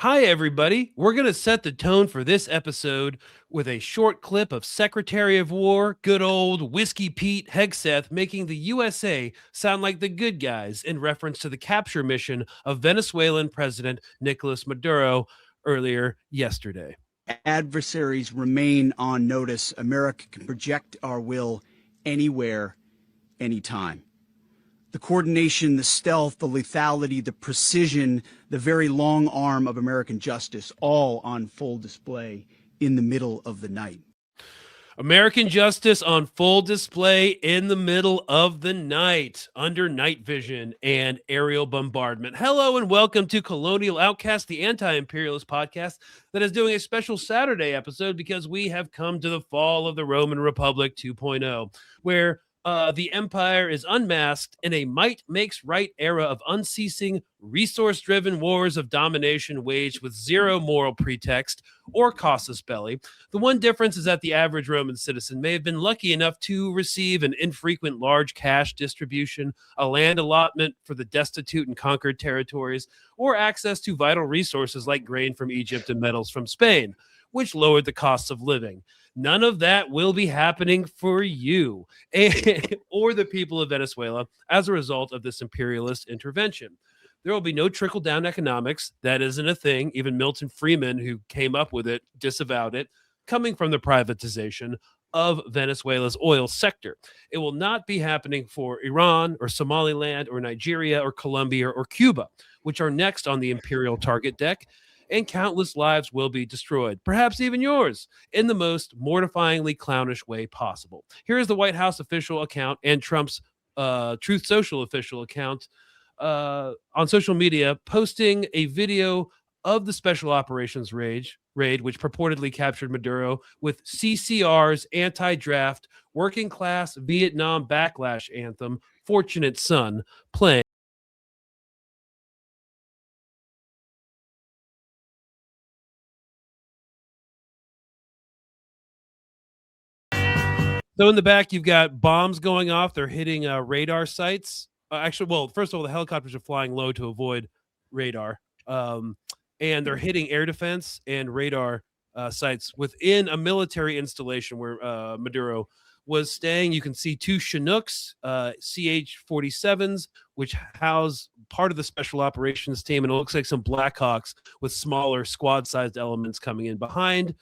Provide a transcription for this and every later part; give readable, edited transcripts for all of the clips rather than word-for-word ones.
Hi, everybody. We're going to set the tone for this episode with a short clip of Secretary of War, good old Whiskey Pete Hegseth, making the USA sound like the good guys in reference to the capture mission of Venezuelan President Nicolas Maduro earlier yesterday. Adversaries remain on notice. America can project our will anywhere, anytime. The coordination, the stealth, the lethality, the precision, the very long arm of American justice, all on full display in the middle of the night. American justice on full display in the middle of the night under night vision and aerial bombardment. Hello and welcome to Colonial, Outcasts, the anti-imperialist podcast that is doing a special Saturday episode because we have come to the fall of the Roman Republic 2.0, where the empire is unmasked in a might makes right era of unceasing, resource-driven wars of domination waged with zero moral pretext or casus belli. The one difference is that the average Roman citizen may have been lucky enough to receive an infrequent large cash distribution, a land allotment for the destitute and conquered territories, or access to vital resources like grain from Egypt and metals from Spain, which lowered the costs of living. None of that will be happening for you or the people of Venezuela as a result of this imperialist intervention. There will be no trickle-down economics. That isn't a thing. Even Milton Friedman, who came up with it, disavowed it, coming from the privatization of Venezuela's oil sector. It will not be happening for Iran or Somaliland or Nigeria or Colombia or Cuba, which are next on the imperial target deck, and countless lives will be destroyed, perhaps even yours, in the most mortifyingly clownish way possible. Here is the White House official account and Trump's Truth Social official account on social media, posting a video of the Special Operations raid, which purportedly captured Maduro, with CCR's anti-draft working class Vietnam backlash anthem, Fortunate Son, playing. So in the back, you've got bombs going off. They're hitting radar sites. Well, first of all, the helicopters are flying low to avoid radar. And they're hitting air defense and radar sites within a military installation where Maduro was staying. You can see two Chinooks, CH-47s, which house part of the special operations team. And it looks like some Blackhawks with smaller squad-sized elements coming in behind.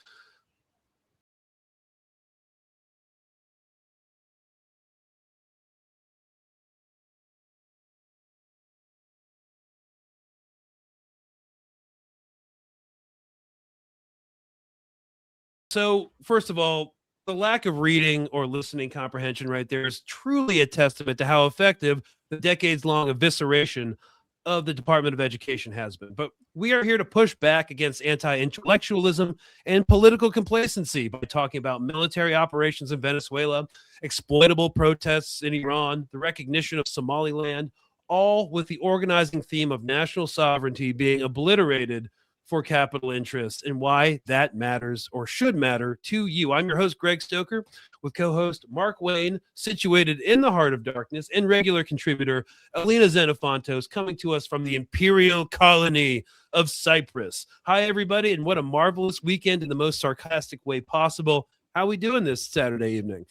So, first of all, the lack of reading or listening comprehension right there is truly a testament to how effective the decades-long evisceration of the Department of Education has been. But we are here to push back against anti-intellectualism and political complacency by talking about military operations in Venezuela, exploitable protests in Iran, the recognition of Somaliland, all with the organizing theme of national sovereignty being obliterated for capital interests and why that matters or should matter to you. I'm your host, Greg Stoker, with co-host Mark Wayne, situated in the heart of darkness, and regular contributor Alina Xenofontos, coming to us from the imperial colony of Cyprus. Hi, everybody, and what a marvelous weekend in the most sarcastic way possible. How are we doing this Saturday evening?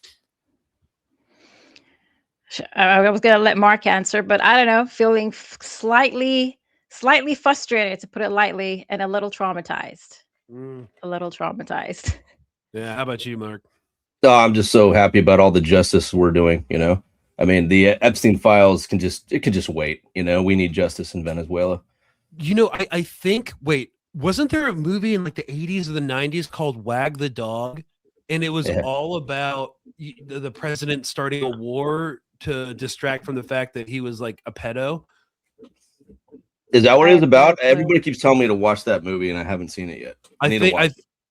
I was going to let Mark answer, but I don't know, feeling slightly frustrated, to put it lightly, and a little traumatized. A little traumatized. Yeah, how about you, Mark? Oh, I'm just so happy about all the justice we're doing, I mean, the Epstein files can just wait, we need justice in Venezuela. I think, wasn't there a movie in like the 80s or the 90s called Wag the Dog? And it was all about the president starting a war to distract from the fact that he was like a pedo. Is that what it is about? Everybody keeps telling me to watch that movie, and I haven't seen it yet.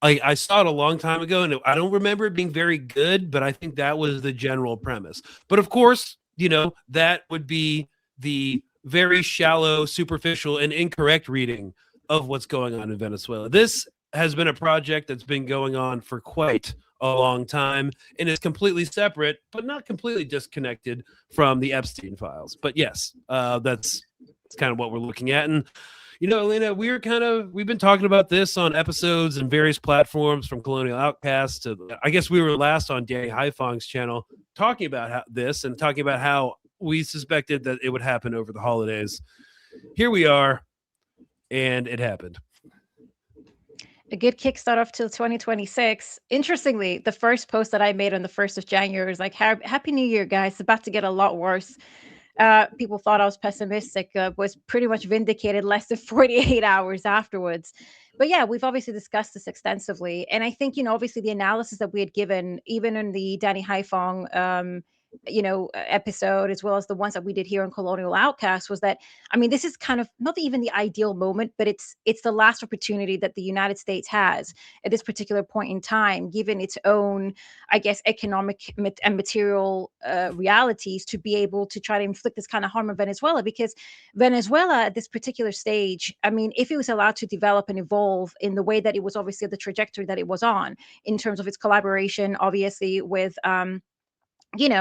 I saw it a long time ago, and I don't remember it being very good, but I think that was the general premise. But of course, that would be the very shallow, superficial, and incorrect reading of what's going on in Venezuela. This has been a project that's been going on for quite a long time and is completely separate, but not completely disconnected from the Epstein files. But yes, that's kind of what we're looking at. And You know, Elena, we've been talking about this on episodes and various platforms from Colonial Outcasts to, I guess we were last on Danny Haifong's channel talking about this and talking about how we suspected that it would happen over the holidays. Here we are, and it happened. A good kickstart off till 2026. Interestingly, the first post that I made on the 1st of January was like, Happy New Year, guys. It's about to get a lot worse. People thought I was pessimistic, was pretty much vindicated less than 48 hours afterwards. But yeah, we've obviously discussed this extensively. And I think, obviously the analysis that we had given, even in the Danny Haifong, episode, as well as the ones that we did here on Colonial Outcasts, was that, I mean, this is kind of not even the ideal moment, but it's the last opportunity that the United States has at this particular point in time, given its own, I guess, economic and material realities, to be able to try to inflict this kind of harm on Venezuela. Because Venezuela at this particular stage, I mean, if it was allowed to develop and evolve in the way that it was, obviously the trajectory that it was on, in terms of its collaboration, obviously with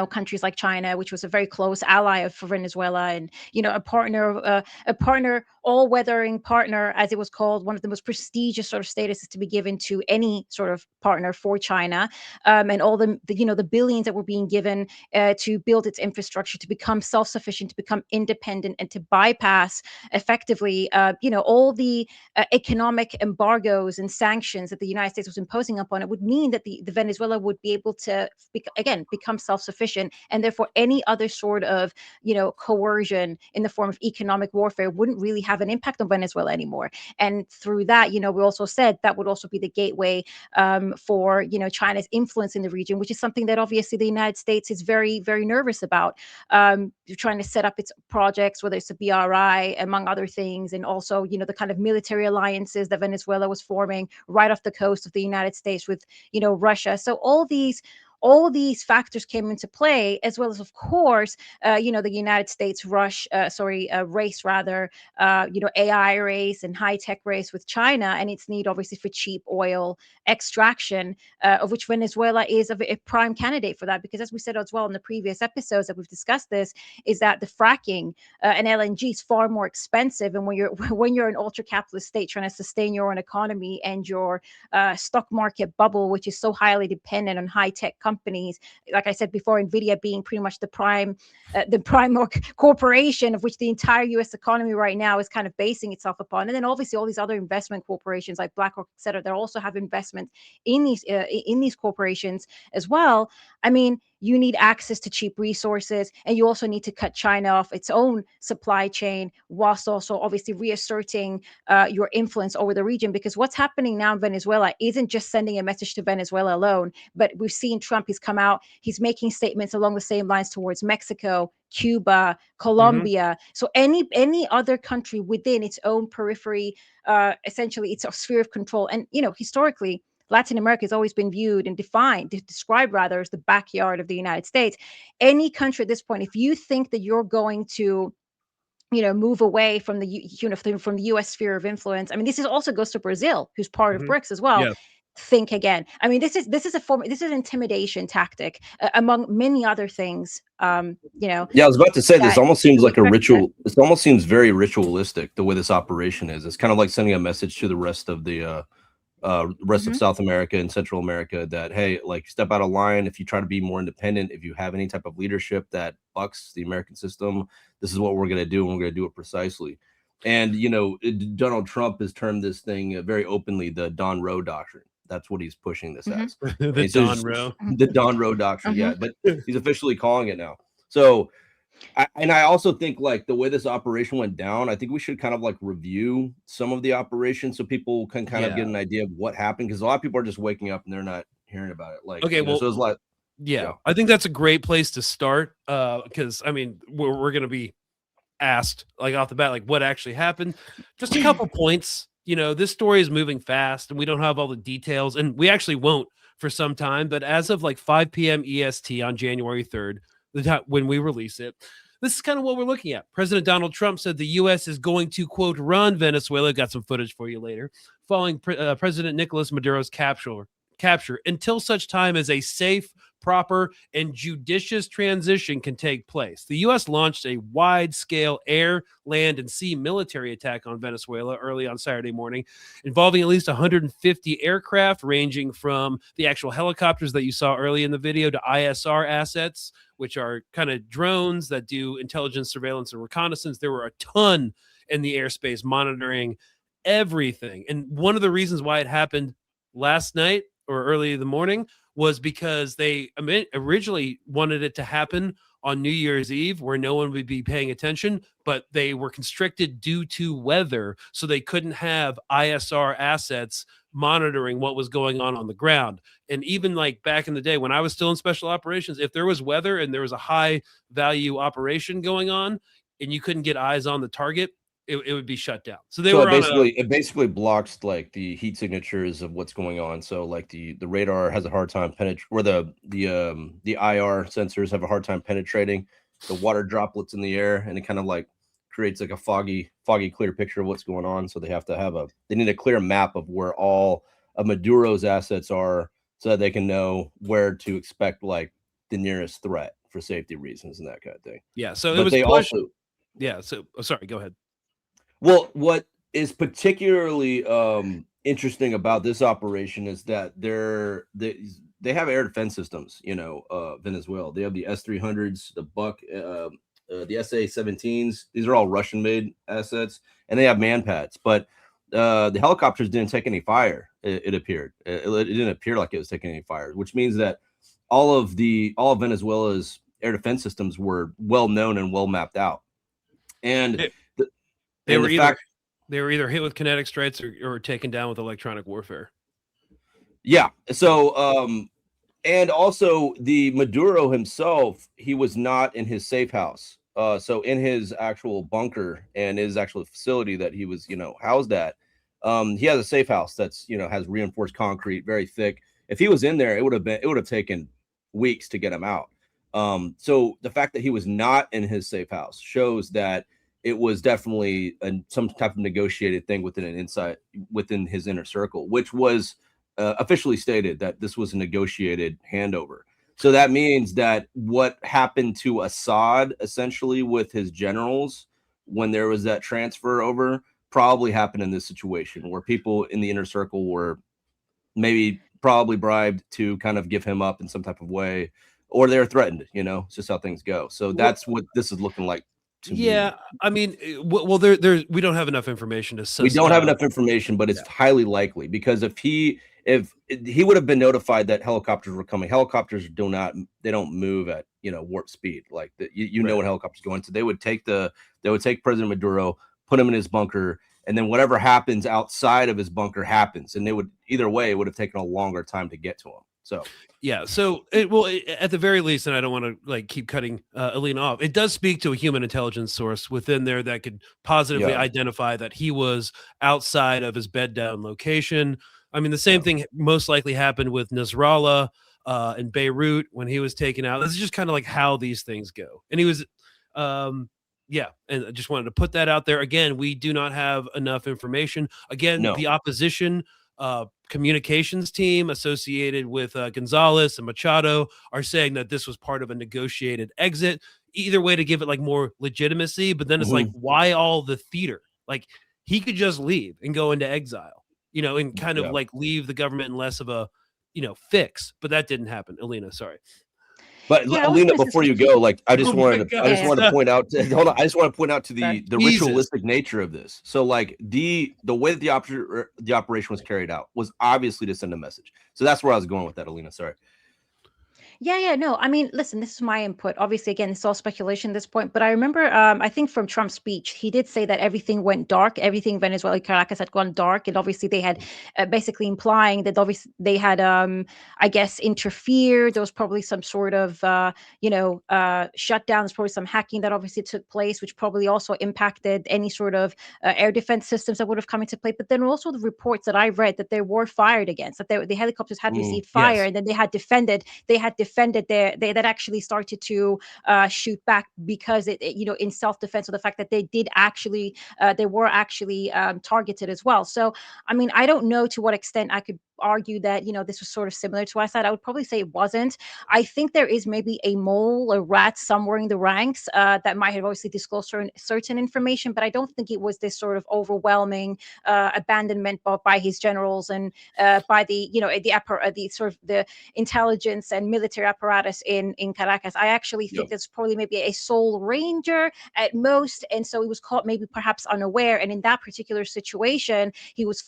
countries like China, which was a very close ally of Venezuela, and a partner, all-weathering partner, as it was called, one of the most prestigious sort of statuses to be given to any sort of partner for China, and all the billions that were being given to build its infrastructure, to become self-sufficient, to become independent, and to bypass effectively, all the economic embargoes and sanctions that the United States was imposing upon it, would mean that the Venezuela would be able to become self-sufficient, and therefore any other sort of coercion in the form of economic warfare wouldn't really have an impact on Venezuela anymore. And through that, we also said that would also be the gateway for China's influence in the region, which is something that obviously the United States is very, very nervous about, trying to set up its projects, whether it's a BRI, among other things, and also the kind of military alliances that Venezuela was forming right off the coast of the United States with Russia. So all these factors came into play, as well as, of course, the United States race, rather, AI race and high-tech race with China, and its need, obviously, for cheap oil extraction, of which Venezuela is a prime candidate for that. Because, as we said as well in the previous episodes that we've discussed this, is that the fracking and LNG is far more expensive. And when you're an ultra-capitalist state trying to sustain your own economy and your stock market bubble, which is so highly dependent on high-tech companies, like I said before, Nvidia being pretty much the prime corporation of which the entire U.S. economy right now is kind of basing itself upon, and then obviously all these other investment corporations like BlackRock, et cetera, that also have investment in these corporations as well. I mean, you need access to cheap resources, and you also need to cut China off its own supply chain, whilst also obviously reasserting your influence over the region. Because what's happening now in Venezuela isn't just sending a message to Venezuela alone, but we've seen Trump, he's come out, he's making statements along the same lines towards Mexico, Cuba, Colombia. So any other country within its own periphery, essentially its sphere of control. And, historically, Latin America has always been viewed and described rather, as the backyard of the United States. Any country at this point, if you think that you're going to move away from from the U.S. sphere of influence. I mean, this also goes to Brazil, who's part of BRICS as well. Yeah. Think again. I mean, this is an intimidation tactic, among many other things. Yeah, I was about to say, this almost seems like a ritual. This almost seems very ritualistic, the way this operation is. It's kind of like sending a message to the rest of the of South America and Central America that, hey, like, step out of line. If you try to be more independent, if you have any type of leadership that bucks the American system, this is what we're going to do, and we're going to do it precisely. And Donald Trump has termed this thing very openly the Don Roe doctrine. That's what he's pushing this as. The Don Roe doctrine. Yeah, but he's officially calling it now. So I also think, like, the way this operation went down, I think we should kind of like review some of the operations so people can kind of get an idea of what happened, because a lot of people are just waking up and they're not hearing about it. Like, okay, well, so it's like, I think that's a great place to start, because I mean, we're going to be asked, like, off the bat, like, what actually happened. Just a couple points. This story is moving fast, and we don't have all the details, and we actually won't for some time. But as of like 5 p.m. EST on January 3rd, the time when we release it, this is kind of what we're looking at. President Donald Trump said the U.S. is going to, quote, run Venezuela. Got some footage for you later, following President Nicolas Maduro's capture capture until such time as a safe, proper, and judicious transition can take place. The U.S. launched a wide-scale air, land, and sea military attack on Venezuela early on Saturday morning, involving at least 150 aircraft, ranging from the actual helicopters that you saw early in the video to ISR assets, which are kind of drones that do intelligence, surveillance, and reconnaissance. There were a ton in the airspace monitoring everything. And one of the reasons why it happened last night or early in the morning was because they originally wanted it to happen on New Year's Eve, where no one would be paying attention, but they were constricted due to weather, so they couldn't have ISR assets monitoring what was going on the ground. And even like back in the day when I was still in special operations, if there was weather and there was a high value operation going on and you couldn't get eyes on the target, it would be shut down. So they were it basically blocks like the heat signatures of what's going on. So like the radar has a hard time penetrating, or the IR sensors have a hard time penetrating the water droplets in the air, and it kind of like creates like a foggy clear picture of what's going on. So they have to they need a clear map of where all of Maduro's assets are, so that they can know where to expect like the nearest threat for safety reasons and that kind of thing. Yeah. So but it was they pushed. also So sorry, go ahead. Well, what is particularly interesting about this operation is that they have air defense systems. Venezuela. They have the S-300s, the Buck, the SA-17s. These are all Russian-made assets, and they have manpads. But the helicopters didn't take any fire. It appeared. It didn't appear like it was taking any fire, which means that all of Venezuela's air defense systems were well known and well mapped out, and they were either hit with kinetic strikes or taken down with electronic warfare. Yeah. So, and also the Maduro himself, he was not in his safe house. So in his actual bunker and his actual facility that he was, housed at, he has a safe house that's, has reinforced concrete, very thick. If he was in there, it would have taken weeks to get him out. So the fact that he was not in his safe house shows that it was definitely some type of negotiated thing within his inner circle, which was officially stated that this was a negotiated handover. So that means that what happened to Assad essentially with his generals when there was that transfer over probably happened in this situation, where people in the inner circle were probably bribed to kind of give him up in some type of way, or they're threatened. It's just how things go. So that's what this is looking like. Yeah, I mean, well, there we don't have enough information to. We don't have enough information, but it's highly likely, because if he would have been notified that helicopters were coming. Helicopters don't move at warp speed like that. Know when helicopters go into. They would take President Maduro, put him in his bunker, and then whatever happens outside of his bunker happens. And it would have taken a longer time to get to him. So yeah, so at the very least, and I don't want to keep cutting Alina off, it does speak to a human intelligence source within there that could positively identify that he was outside of his bed down location. I mean, the same thing most likely happened with Nasrallah in Beirut when he was taken out. This is just kind of like how these things go. And he was, and I just wanted to put that out there. Again, we do not have enough information. Again, the opposition communications team associated with Gonzalez and Machado are saying that this was part of a negotiated exit, either way to give it more legitimacy. But then it's why all the theater? He could just leave and go into exile, and kind of leave the government in less of a, fix. But that didn't happen. Alina, sorry. But Alina, before you go, I just wanted to point out. Hold on, I just want to point out to the ritualistic nature of this. So, the way that the operation was carried out was obviously to send a message. So that's where I was going with that, Alina. Sorry. Yeah, no. I mean, listen, this is my input. Obviously, again, it's all speculation at this point. But I remember, I think from Trump's speech, he did say that everything went dark. Everything Venezuela, Caracas had gone dark. And obviously, they had basically implying that obviously they had, I guess, interfered. There was probably some sort of, shutdowns, probably some hacking that obviously took place, which probably also impacted any sort of air defense systems that would have come into play. But then also the reports that I read that they were fired against, that the helicopters had received fire, and then they had defended they that actually started to shoot back because it in self-defense of the fact that they were actually targeted as well. So I mean, I don't know to what extent I could argue that, you know, this was sort of similar to Assad. I would probably say it wasn't. I think there is maybe a mole, a rat somewhere in the ranks that might have obviously disclosed certain information, but I don't think it was this sort of overwhelming abandonment by his generals and by the, you know, the sort of the intelligence and military apparatus in Caracas. I actually think there's probably maybe a sole ranger at most, and so he was caught maybe perhaps unaware, and in that particular situation he was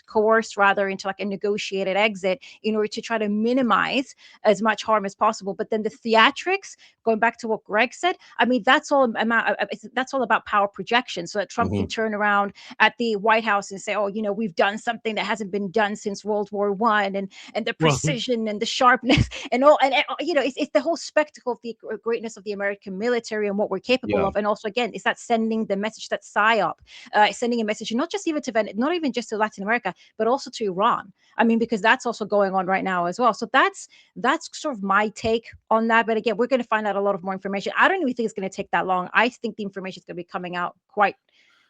coerced rather, into like a negotiated exit in order to try to minimize as much harm as possible. But then the theatrics, going back to what Greg said, I mean, that's all about power projection, so that Trump can turn around at the White House and say, oh, you know, we've done something that hasn't been done since World War I, and the precision and the sharpness and all, and you know, it's the whole spectacle of the greatness of the American military and what we're capable of. And also, again, is that sending the message, that psyop, sending a message, not just even to not even just to Latin America, but also to Iran. I mean, because that's also going on right now as well. So that's sort of my take on that. But again, we're going to find out a lot of more information. I don't even think it's going to take that long. I think the information is going to be coming out quite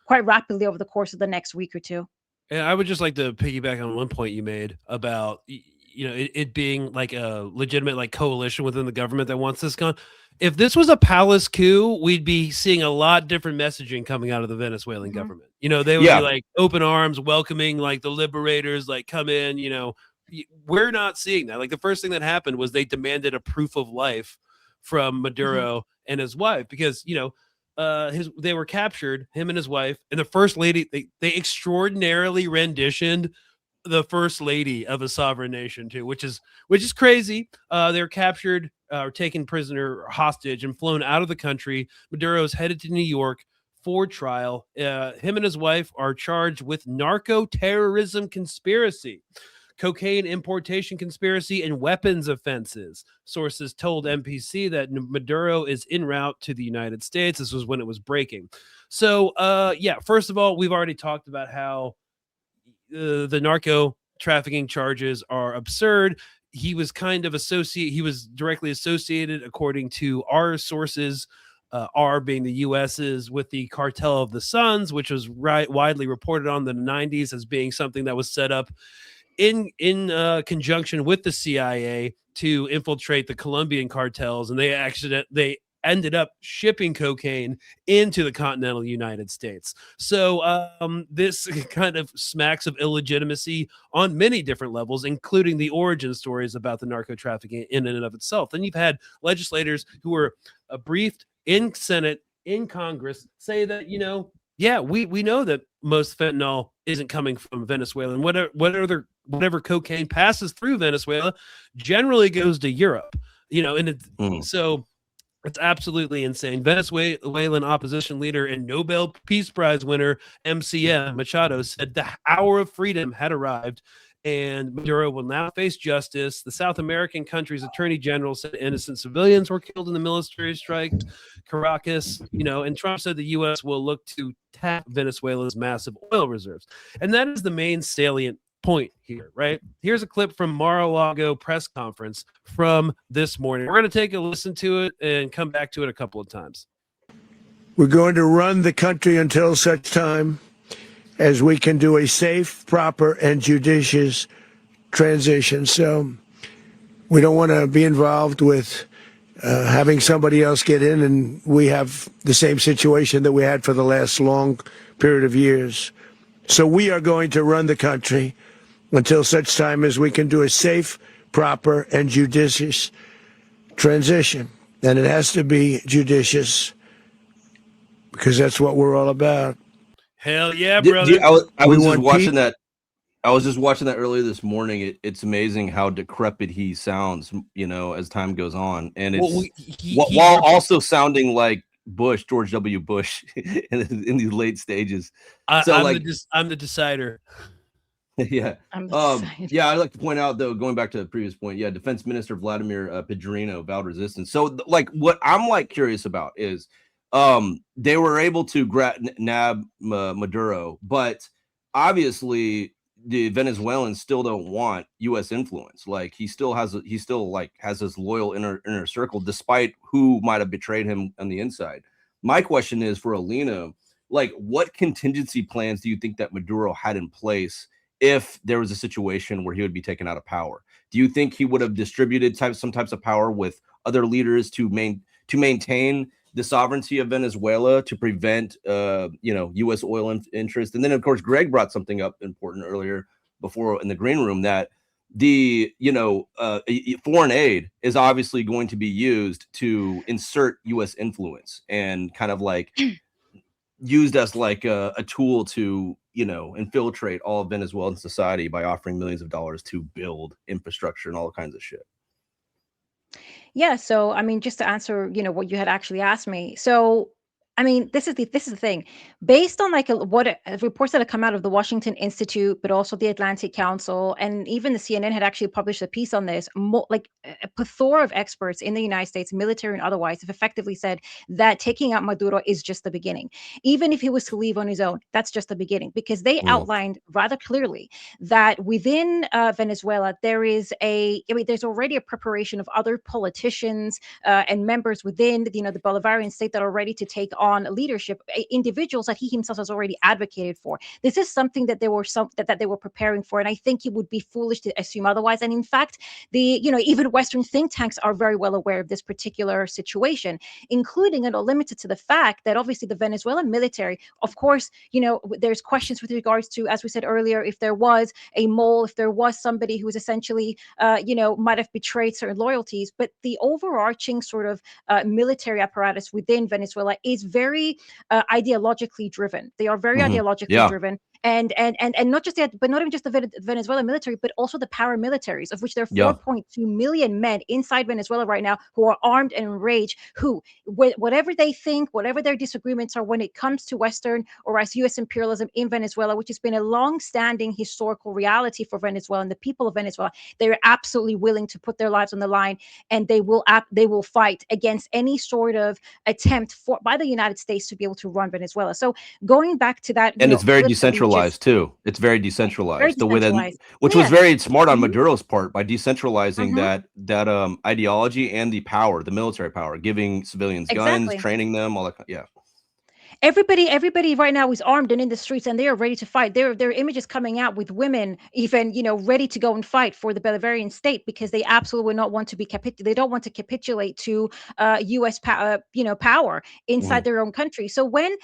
rapidly over the course of the next week or two. And I would just like to piggyback on one point you made about, you know, it being like a legitimate like coalition within the government that wants this gone. If this was a palace coup, we'd be seeing a lot different messaging coming out of the Venezuelan government. You know, they would be like open arms, welcoming like the liberators, like come in. You know, we're not seeing that. Like the first thing that happened was they demanded a proof of life from Maduro and his wife, because, you know, they were captured, him and his wife, and the first lady, they extraordinarily renditioned the first lady of a sovereign nation too, which is crazy. They're captured or taken prisoner or hostage and flown out of the country. Maduro's headed to New York for trial. Him and his wife are charged with narco-terrorism conspiracy, cocaine importation conspiracy, and weapons offenses. Sources told NPC that Maduro is en route to the United States. This was when it was breaking. So, first of all, we've already talked about how the narco trafficking charges are absurd. He was directly associated, according to our sources, R being the US's, with the Cartel of the Suns, which was widely reported on in the 90s as being something that was set up in conjunction with the CIA to infiltrate the Colombian cartels, and they ended up shipping cocaine into the continental United States. So this kind of smacks of illegitimacy on many different levels, including the origin stories about the narco trafficking in and of itself. Then you've had legislators who were briefed in Senate, in Congress, say that, you know, we know that most fentanyl isn't coming from Venezuela, and whatever cocaine passes through Venezuela generally goes to Europe. You know, and so it's absolutely insane. Venezuelan opposition leader and Nobel Peace Prize winner MCM Machado said the hour of freedom had arrived, and Maduro will now face justice. The South American country's attorney general said innocent civilians were killed in the military strike, Caracas, you know, and Trump said the U.S. will look to tap Venezuela's massive oil reserves. And that is the main salient point here, right? Here's a clip from Mar-a-Lago press conference from this morning. We're going to take a listen to it and come back to it a couple of times. We're going to run the country until such time as we can do a safe, proper, and judicious transition. So we don't want to be involved with having somebody else get in, and we have the same situation that we had for the last long period of years. So we are going to run the country until such time as we can do a safe, proper, and judicious transition. And it has to be judicious, because that's what we're all about. Hell yeah, brother. I was just watching that. I was just watching that earlier this morning. It's amazing how decrepit he sounds, you know, as time goes on, and it's while also sounding like George W. Bush, in these late stages. I'm the decider. Yeah. I'd like to point out, though, going back to the previous point, Defense Minister Vladimir Pedrino vowed resistance. So, like, what I'm like curious about is, they were able to nab Maduro, but obviously the Venezuelans still don't want U.S. influence. Like, he still has his loyal inner circle, despite who might have betrayed him on the inside. My question is for Alina, like, what contingency plans do you think that Maduro had in place if there was a situation where he would be taken out of power? Do you think he would have distributed some types of power with other leaders to maintain the sovereignty of Venezuela, to prevent U.S. oil interest? And then, of course, Greg brought something up important earlier before in the green room, that the foreign aid is obviously going to be used to insert U.S. influence, and kind of like used as like a tool to infiltrate all of Venezuelan society by offering millions of dollars to build infrastructure and all kinds of shit. Yeah, so I mean, just to answer, what you had actually asked me. So, I mean, this is the thing. Based on like reports that have come out of the Washington Institute, but also the Atlantic Council, and even the CNN had actually published a piece on this. Like a plethora of experts in the United States, military and otherwise, have effectively said that taking out Maduro is just the beginning. Even if he was to leave on his own, that's just the beginning, because they outlined rather clearly that within Venezuela there's already a preparation of other politicians and members within the Bolivarian state that are ready to take on leadership, individuals that he himself has already advocated for. This is something that they were preparing for, and I think it would be foolish to assume otherwise. And in fact, even Western think tanks are very well aware of this particular situation, including and not limited to the fact that obviously the Venezuelan military, of course, there's questions with regards to, as we said earlier, if there was a mole, if there was somebody who was essentially, might have betrayed certain loyalties, but the overarching sort of military apparatus within Venezuela is very ideologically driven. They are very ideologically driven. And not just that, but not even just the Venezuelan military, but also the paramilitaries, of which there are 4.2 million men inside Venezuela right now who are armed and enraged, who, whatever they think, whatever their disagreements are when it comes to Western or as U.S. imperialism in Venezuela, which has been a long-standing historical reality for Venezuela and the people of Venezuela, they are absolutely willing to put their lives on the line, and they will fight against any sort of attempt by the United States to be able to run Venezuela. So going back to that, and it's very decentralized too. It's very decentralized. The way that, which was very smart on Maduro's part, by decentralizing that ideology and the military power, giving civilians guns, training them, all that. Yeah. Everybody right now is armed and in the streets, and they are ready to fight. There are images coming out with women even, ready to go and fight for the Bolivarian state, because they absolutely not want to they don't want to capitulate to U.S. power inside their own country. So when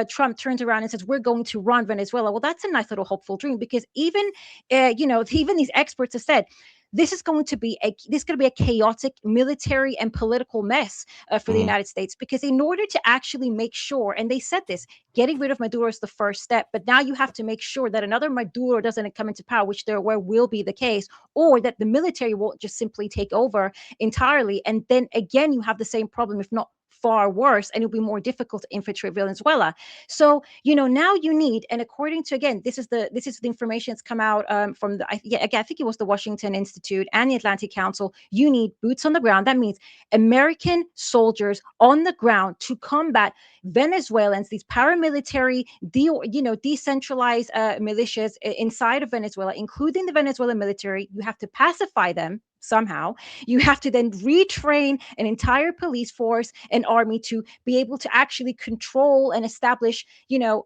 Trump turns around and says we're going to run Venezuela, well, that's a nice little hopeful dream, because even these experts have said this is going to be a chaotic military and political mess for the United States, because in order to actually make sure, and they said this, getting rid of Maduro is the first step, but now you have to make sure that another Maduro doesn't come into power, which will be the case, or that the military will just simply take over entirely. And then again, you have the same problem, if not far worse, and it'll be more difficult to infiltrate Venezuela. So, now you need, and according to, again, this is the information that's come out from I think it was the Washington Institute and the Atlantic Council. You need boots on the ground. That means American soldiers on the ground to combat Venezuelans, these paramilitary, decentralized militias inside of Venezuela, including the Venezuelan military. You have to pacify them somehow. You have to then retrain an entire police force and army to be able to actually control and establish,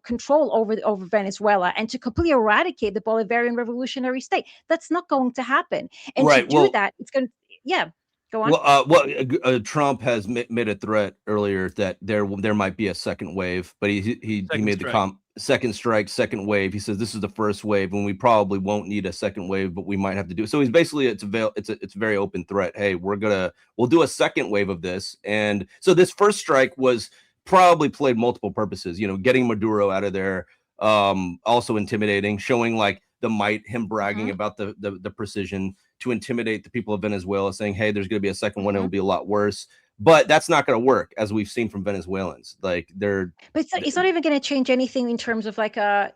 control over Venezuela, and to completely eradicate the Bolivarian revolutionary state. That's not going to happen. And to do that, it's going to, go on. Trump has made a threat earlier that there might be a second wave, but he made the second strike, second wave. He says this is the first wave, and we probably won't need a second wave, but we might have to do. So he's basically it's a very open threat. Hey, we'll do a second wave of this, and so this first strike was probably played multiple purposes. Getting Maduro out of there, also intimidating, showing like the might, him bragging about the precision to intimidate the people of Venezuela, saying, hey, there's going to be a second one. It will be a lot worse. But that's not going to work, as we've seen from Venezuelans. Like But it's not even going to change anything in terms of like, I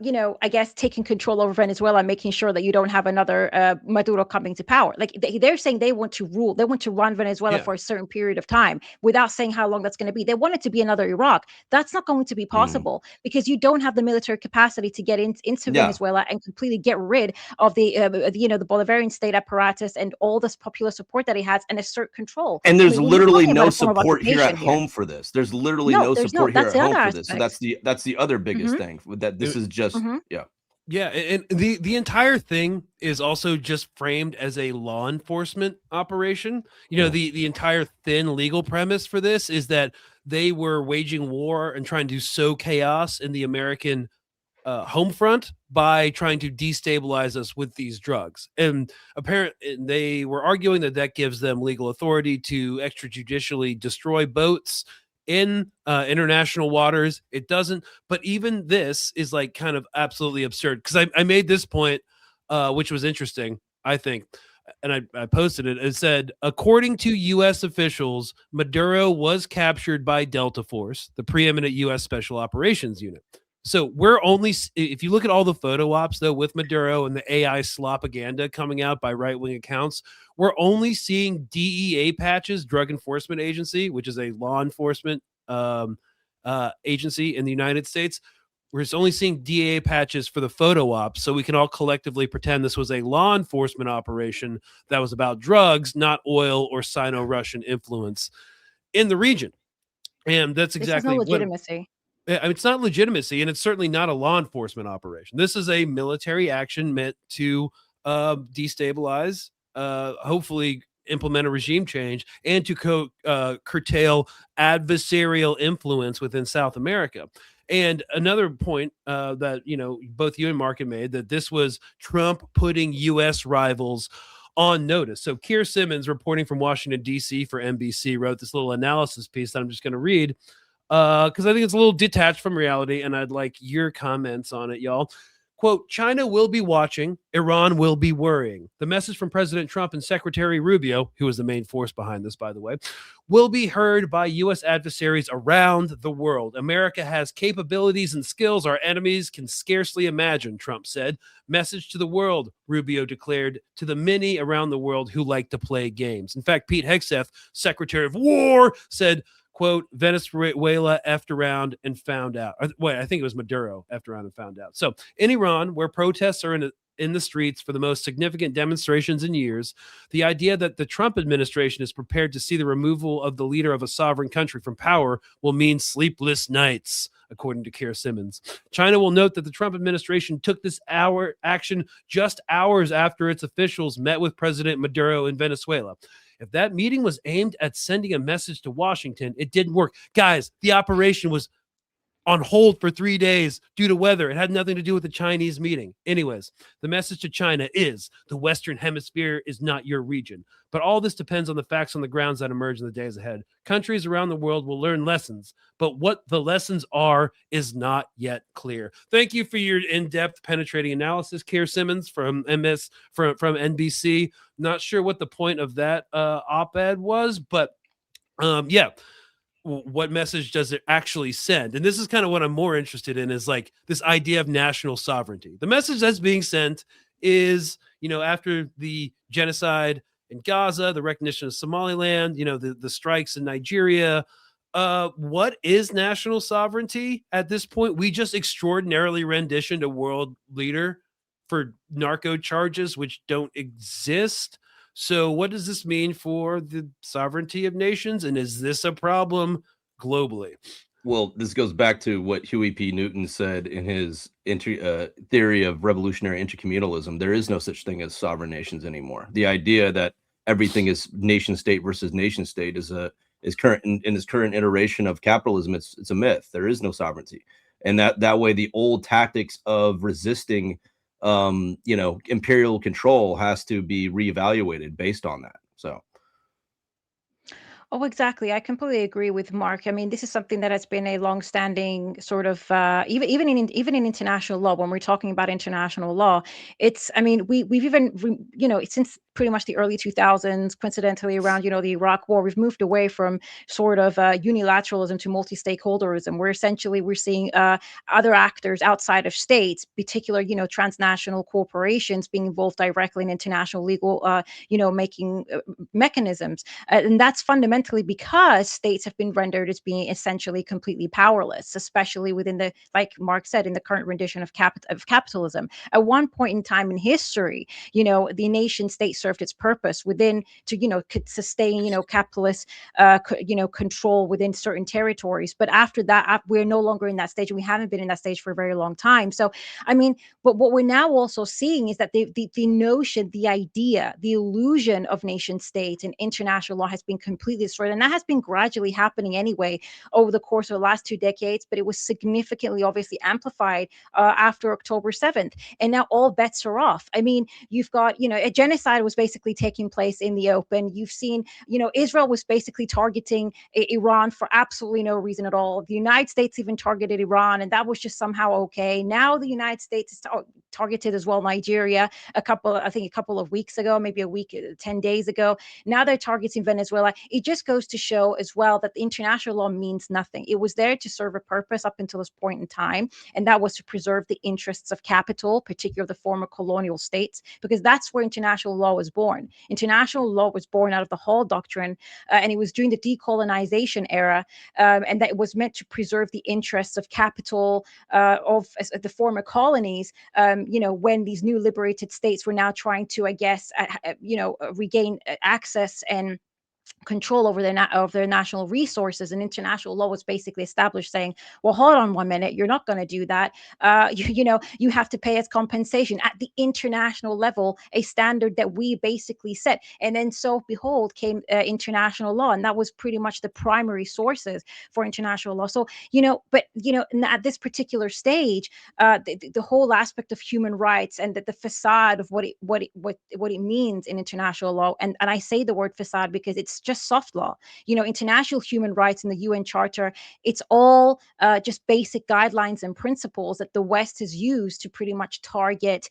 guess taking control over Venezuela, making sure that you don't have another Maduro coming to power. Like they're saying they want to rule, they want to run Venezuela for a certain period of time without saying how long that's going to be. They want it to be another Iraq. That's not going to be possible because you don't have the military capacity to get into Venezuela and completely get rid of the Bolivarian state apparatus and all this popular support that it has and assert control. And there's literally no support here at home for this. There's literally no support here at home for this. So that's the other biggest thing that this is just Yeah, and the entire thing is also just framed as a law enforcement operation. You know, the entire thin legal premise for this is that they were waging war and trying to sow chaos in the American home front by trying to destabilize us with these drugs. And apparently, they were arguing that that gives them legal authority to extrajudicially destroy boats in international waters. It doesn't. But even this is like kind of absolutely absurd because I made this point, which was interesting, I think. And I posted it. It said, according to U.S. officials, Maduro was captured by Delta Force, the preeminent U.S. Special Operations Unit. So we're only, if you look at all the photo ops though with Maduro and the AI slopaganda coming out by right wing accounts, we're only seeing DEA patches, Drug Enforcement Agency, which is a law enforcement agency in the United States. We're just only seeing DEA patches for the photo ops, so we can all collectively pretend this was a law enforcement operation that was about drugs, not oil or Sino-Russian influence in the region. And that's This is no exactly what legitimacy. it's not legitimacy, and it's certainly not a law enforcement operation. This is a military action meant to destabilize, hopefully implement a regime change, and to curtail adversarial influence within South America. And another point that both you and Mark have made, that this was Trump putting U.S. rivals on notice. So Keir Simmons, reporting from Washington, D.C. for NBC, wrote this little analysis piece that I'm just going to read because I think it's a little detached from reality, and I'd like your comments on it, y'all. Quote, China will be watching, Iran will be worrying. The message from President Trump and Secretary Rubio, who is the main force behind this, by the way, will be heard by U.S. adversaries around the world. America has capabilities and skills our enemies can scarcely imagine, Trump said. Message to the world, Rubio declared, to the many around the world who like to play games. In fact, Pete Hegseth, Secretary of War, said, quote, Venezuela effed around and found out. Wait, I think it was Maduro effed around and found out. So in Iran, where protests are in the streets for the most significant demonstrations in years, the idea that the Trump administration is prepared to see the removal of the leader of a sovereign country from power will mean sleepless nights, according to Keir Simmons. China will note that the Trump administration took this action just hours after its officials met with President Maduro in Venezuela. If that meeting was aimed at sending a message to Washington, it didn't work. Guys, the operation was on hold for 3 days due to weather. It had nothing to do with the Chinese meeting. Anyways, the message to China is the Western Hemisphere is not your region. But all this depends on the facts on the grounds that emerge in the days ahead. Countries around the world will learn lessons, but what the lessons are is not yet clear. Thank you for your in-depth penetrating analysis, Keir Simmons from NBC. Not sure what the point of that op-ed was, but yeah. What message does it actually send? And this is kind of what I'm more interested in, is like this idea of national sovereignty. The message that's being sent is, after the genocide in Gaza, the recognition of Somaliland, the strikes in Nigeria, what is national sovereignty at this point? We just extraordinarily renditioned a world leader for narco charges which don't exist. So what does this mean for the sovereignty of nations? And is this a problem globally? Well, this goes back to what Huey P. Newton said in his theory of revolutionary intercommunalism. There is no such thing as sovereign nations anymore. The idea that everything is nation state versus nation state is current in its current iteration of capitalism. It's a myth. There is no sovereignty, and that way the old tactics of resisting imperial control has to be reevaluated based on that. So Oh, exactly. I completely agree with Mark. I mean, this is something that has been a long-standing sort of even in international law. When we're talking about international law, it's, I mean, we've even since pretty much the early 2000s, coincidentally around the Iraq War, we've moved away from sort of unilateralism to multi-stakeholderism, where essentially we're seeing other actors outside of states, particular transnational corporations, being involved directly in international legal making mechanisms. And that's fundamentally because states have been rendered as being essentially completely powerless, especially within the, like Mark said, in the current rendition of capitalism. At one point in time in history, the nation state served its purpose within to, sustain, capitalist, control within certain territories. But after that, we're no longer in that stage, and we haven't been in that stage for a very long time. So, I mean, but what we're now also seeing is that the notion, the idea, the illusion of nation states and international law has been completely destroyed. And that has been gradually happening anyway over the course of the last 2 decades, but it was significantly, obviously, amplified after October 7th. And now all bets are off. I mean, you've got, a genocide was basically taking place in the open. You've seen, Israel was basically targeting Iran for absolutely no reason at all. The United States even targeted Iran, and that was just somehow okay. Now the United States is targeted as well Nigeria a couple of weeks ago, maybe a week, 10 days ago. Now they're targeting Venezuela. It just goes to show as well that the international law means nothing. It was there to serve a purpose up until this point in time, and that was to preserve the interests of capital, particularly the former colonial states, because that's where international law was born. International law was born out of the Hall Doctrine, and it was during the decolonization era, and that it was meant to preserve the interests of capital of the former colonies, when these new liberated states were now trying to, I guess, regain access and control over their national resources. And international law was basically established saying, well, hold on 1 minute, you're not going to do that. You have to pay us compensation at the international level, a standard that we basically set. And then so behold came international law, and that was pretty much the primary sources for international law. So at this particular stage, the whole aspect of human rights and the facade of what it means in international law, and I say the word facade because it's just soft law. International human rights in the UN Charter, it's all just basic guidelines and principles that the West has used to pretty much target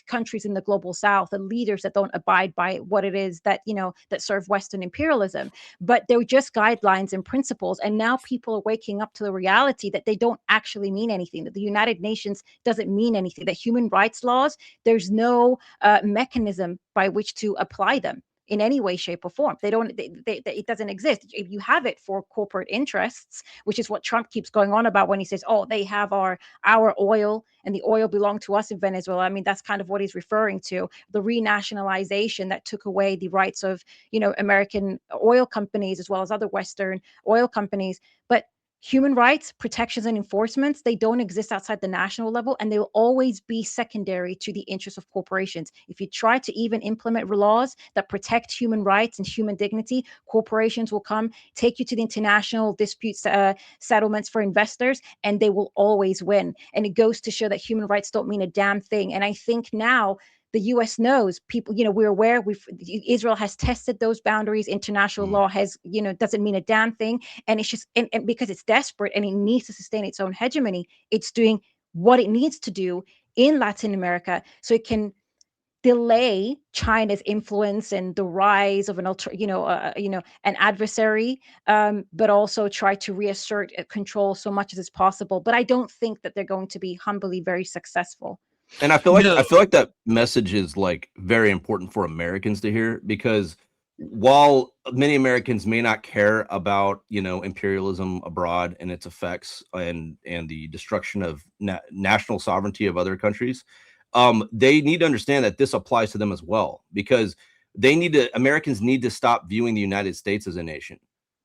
countries in the global South and leaders that don't abide by what it is that serve Western imperialism. But they're just guidelines and principles, and now people are waking up to the reality that they don't actually mean anything, that the United Nations doesn't mean anything, that human rights laws, there's no mechanism by which to apply them in any way, shape, or form. It doesn't exist. If you have it for corporate interests, which is what Trump keeps going on about when he says, oh, they have our oil and the oil belonged to us in Venezuela. I mean, that's kind of what he's referring to, the renationalization that took away the rights of, American oil companies as well as other Western oil companies. But human rights, protections, and enforcements, they don't exist outside the national level, and they will always be secondary to the interests of corporations. If you try to even implement laws that protect human rights and human dignity, corporations will come, take you to the international dispute settlements for investors, and they will always win. And it goes to show that human rights don't mean a damn thing. And I think now the U.S. knows, people, we're aware. Israel has tested those boundaries. International law has, doesn't mean a damn thing. And it's just, and because it's desperate and it needs to sustain its own hegemony, it's doing what it needs to do in Latin America so it can delay China's influence and the rise of an adversary, but also try to reassert control so much as is possible. But I don't think that they're going to be humbly very successful. And I feel like that message is like very important for Americans to hear, because while many Americans may not care about, imperialism abroad and its effects and the destruction of national sovereignty of other countries, they need to understand that this applies to them as well, because Americans need to stop viewing the United States as a nation.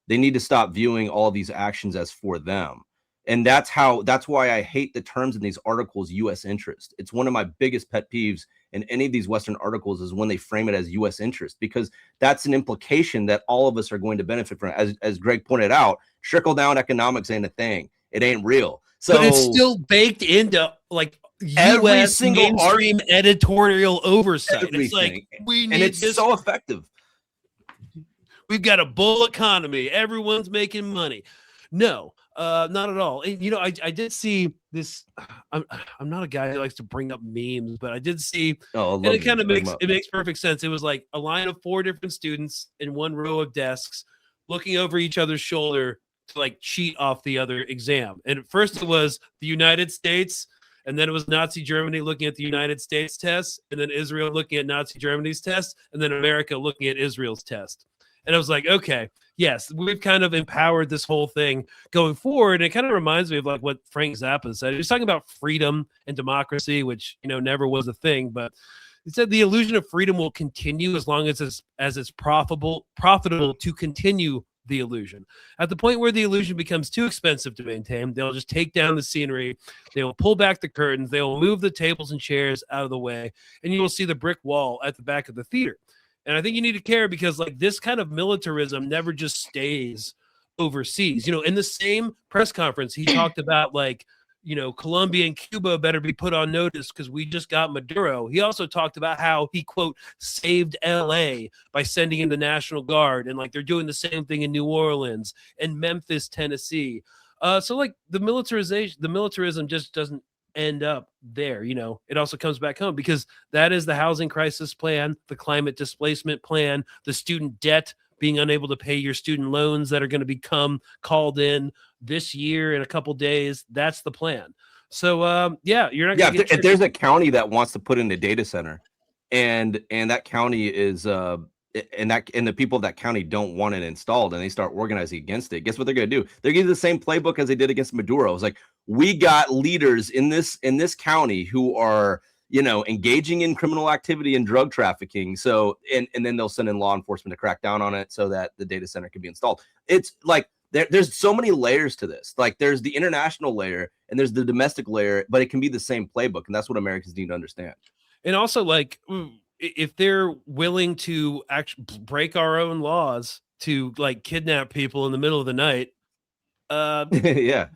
They need to stop viewing all these actions as for them. And that's why I hate the terms in these articles, U.S. interest. It's one of my biggest pet peeves in any of these Western articles is when they frame it as U.S. interest, because that's an implication that all of us are going to benefit from it. As Greg pointed out, trickle down economics ain't a thing. It ain't real. So, but it's still baked into like U.S. mainstream editorial oversight. Everything. It's like we need, and it's this. So effective. We've got a bull economy. Everyone's making money. No. Not at all. And, I did see this. I'm not a guy who likes to bring up memes, but I did see, and it kind of makes perfect sense. It was like a line of 4 different students in one row of desks looking over each other's shoulder to like cheat off the other exam. And at first it was the United States, and then it was Nazi Germany looking at the United States test, and then Israel looking at Nazi Germany's test, and then America looking at Israel's test. And I was like, okay, yes, we've kind of empowered this whole thing going forward. And it kind of reminds me of like what Frank Zappa said. He was talking about freedom and democracy, which, you know, never was a thing, but he said the illusion of freedom will continue as long as it's profitable to continue the illusion. At the point where the illusion becomes too expensive to maintain, they'll just take down the scenery, they will pull back the curtains, they will move the tables and chairs out of the way, and you will see the brick wall at the back of the theater. And I think you need to care because like this kind of militarism never just stays overseas. You know, in the same press conference, he talked about like, you know, Colombia and Cuba better be put on notice because we just got Maduro. He also talked about how he, quote, saved LA by sending in the National Guard. And like they're doing the same thing in New Orleans and Memphis, Tennessee. So like the militarism just doesn't end up there. You know, it also comes back home because that is the housing crisis plan, the climate displacement plan, the student debt, being unable to pay your student loans that are going to become called in this year in a couple days. That's the plan. So yeah, you're not going to get if there's a county that wants to put in a data center and that county is and the people of that county don't want it installed and they start organizing against it, guess what they're going to do? They're going to do the same playbook as they did against Maduro. It's like, we got leaders in this county who are, you know, engaging in criminal activity and drug trafficking. So, and then they'll send in law enforcement to crack down on it so that the data center can be installed. It's like, there's so many layers to this. Like there's the international layer and there's the domestic layer, but it can be the same playbook. And that's what Americans need to understand. And also like, if they're willing to actually break our own laws to like kidnap people in the middle of the night, yeah.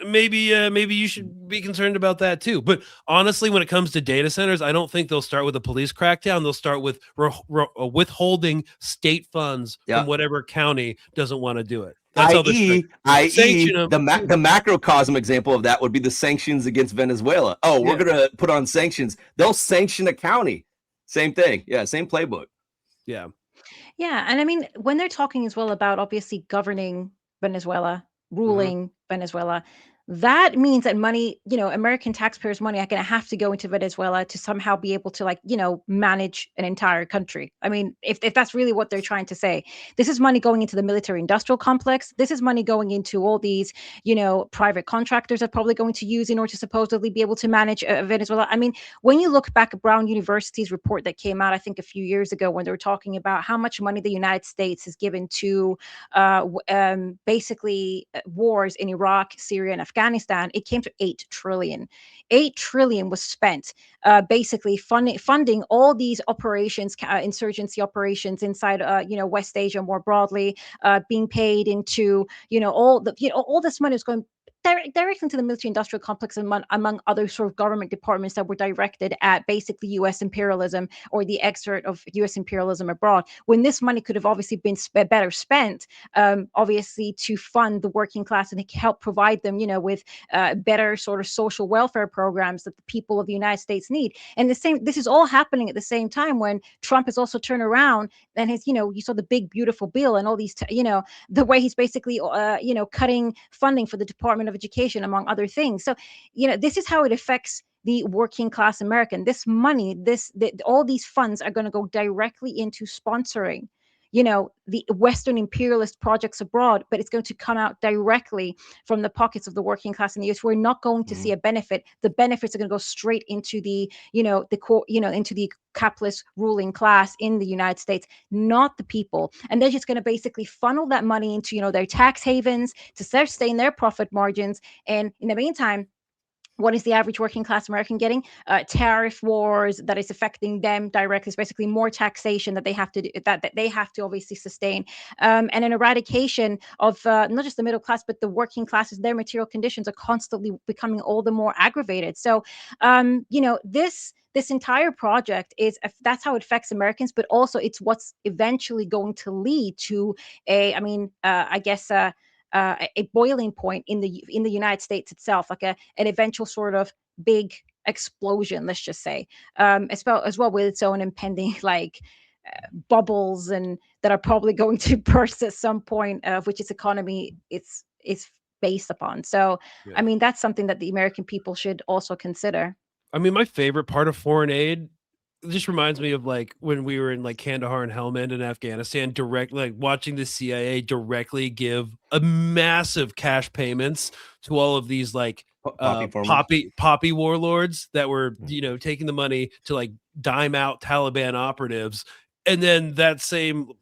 Maybe you should be concerned about that too. But honestly, when it comes to data centers, I don't think they'll start with a police crackdown. They'll start with withholding state funds from whatever county doesn't want to do it. That's i.e. the macrocosm example of that would be the sanctions against Venezuela. Oh, we're going to put on sanctions. They'll sanction a county. Same thing. Yeah, same playbook. Yeah. Yeah. And I mean, when they're talking as well about obviously governing Venezuela, ruling Venezuela, that means that money, you know, American taxpayers' money are going to have to go into Venezuela to somehow be able to, like, you know, manage an entire country. I mean, if that's really what they're trying to say, this is money going into the military industrial complex. This is money going into all these, you know, private contractors are probably going to use in order to supposedly be able to manage Venezuela. I mean, when you look back at Brown University's report that came out, I think a few years ago, when they were talking about how much money the United States has given to basically wars in Iraq, Syria, and Afghanistan, it came to 8 trillion. 8 trillion was spent basically funding all these operations, insurgency operations inside, you know, West Asia more broadly, being paid into, you know, all this money is going directly into the military industrial complex among other sort of government departments that were directed at basically U.S. imperialism or the exert of U.S. imperialism abroad, when this money could have obviously been better spent, obviously, to fund the working class and help provide them, you know, with better sort of social welfare programs that the people of the United States need. And this is all happening at the same time when Trump has also turned around and his, you know, you saw the big beautiful bill and all these, you know, the way he's basically, you know, cutting funding for the Department of Education, among other things. So, you know, this is how it affects the working class American. This money, all these funds are going to go directly into sponsoring, you know, the Western imperialist projects abroad, but it's going to come out directly from the pockets of the working class in the US. We're not going to see a benefit. The benefits are going to go straight into the, you know, into the capitalist ruling class in the United States, not the people. And they're just going to basically funnel that money into, you know, their tax havens to sustain their profit margins. And in the meantime, what is the average working class American getting? Tariff wars that is affecting them directly. It's basically more taxation that they have to do, that they have to obviously sustain, and an eradication of not just the middle class, but the working classes. Their material conditions are constantly becoming all the more aggravated. So, you know, this entire project is, that's how it affects Americans, but also it's what's eventually going to lead to a boiling point in the United States itself, like an eventual sort of big explosion, let's just say, as well with its own impending bubbles and that are probably going to burst at some point, of which its economy is based upon. So, I mean, that's something that the American people should also consider. I mean, my favorite part of foreign aid, just reminds me of like when we were in like Kandahar and Helmand in Afghanistan, like watching the CIA directly give a massive cash payments to all of these like Poppy farmers. poppy warlords that were, taking the money to like dime out Taliban operatives. And then that same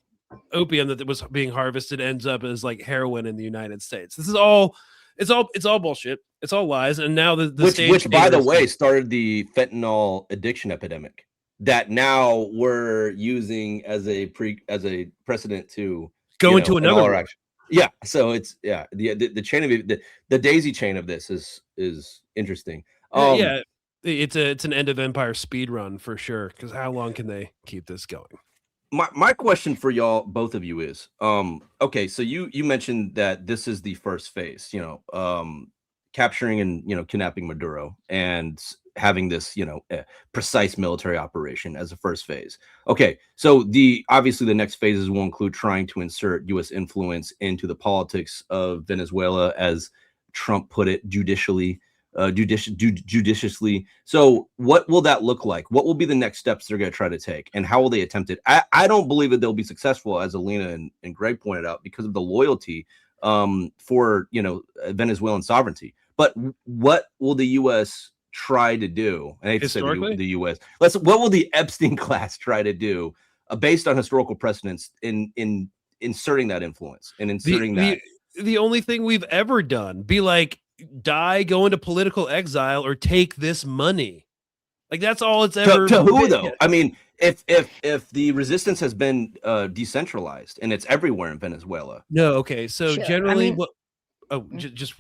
opium that was being harvested ends up as like heroin in the United States. This is all it's all bullshit. It's all lies. And now the which by the way started the fentanyl addiction epidemic that now we're using as a precedent to go into another one. Action. Yeah, so it's the chain of the daisy chain of this is interesting. It's an end of empire speed run for sure, because how long can they keep this going? My question for y'all, both of you, is okay, so you mentioned that this is the first phase, capturing and kidnapping Maduro and having this precise military operation as a first phase. Okay, so obviously the next phases will include trying to insert U.S. influence into the politics of Venezuela, as Trump put it, judiciously. So what will that look like? What will be the next steps they're going to try to take, and how will they attempt it? I don't believe that they'll be successful, as Alina and Greg pointed out, because of the loyalty for Venezuelan sovereignty. But what will the U.S. try to do? I hate to say the U.S. What will the Epstein class try to do based on historical precedents in inserting that influence and inserting that? The only thing we've ever done be like, die, go into political exile, or take this money. Like that's all it's ever to who though? I mean, if the resistance has been decentralized and it's everywhere in Venezuela. No, okay. So generally just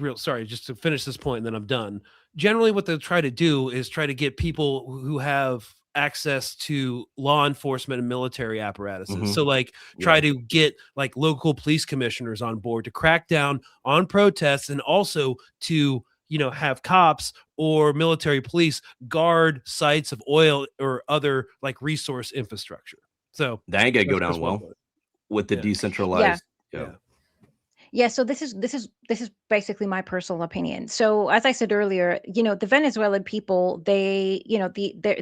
to finish this point and then I'm done. Generally what they'll try to do is try to get people who have access to law enforcement and military apparatuses. Mm-hmm. So like try to get like local police commissioners on board to crack down on protests, and also to have cops or military police guard sites of oil or other like resource infrastructure. So that ain't gonna go down well with the decentralized. Yeah, so this is basically my personal opinion. So as I said earlier, the Venezuelan people, they,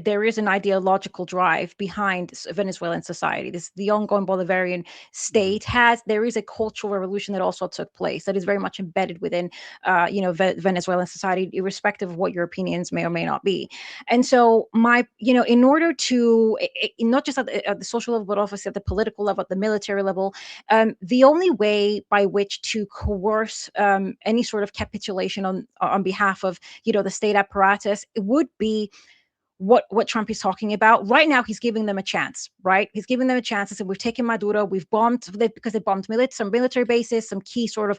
there is an ideological drive behind Venezuelan society. The ongoing Bolivarian state there is a cultural revolution that also took place that is very much embedded within, Venezuelan society, irrespective of what your opinions may or may not be. And so in order to, not just at the social level, but also at the political level, at the military level, the only way by which to coerce any sort of capitulation on behalf of the state apparatus, it would be what Trump is talking about. Right now, he's giving them a chance, right? He's giving them a chance. He said, we've taken Maduro, we've bombed, because they bombed some military bases, some key sort of,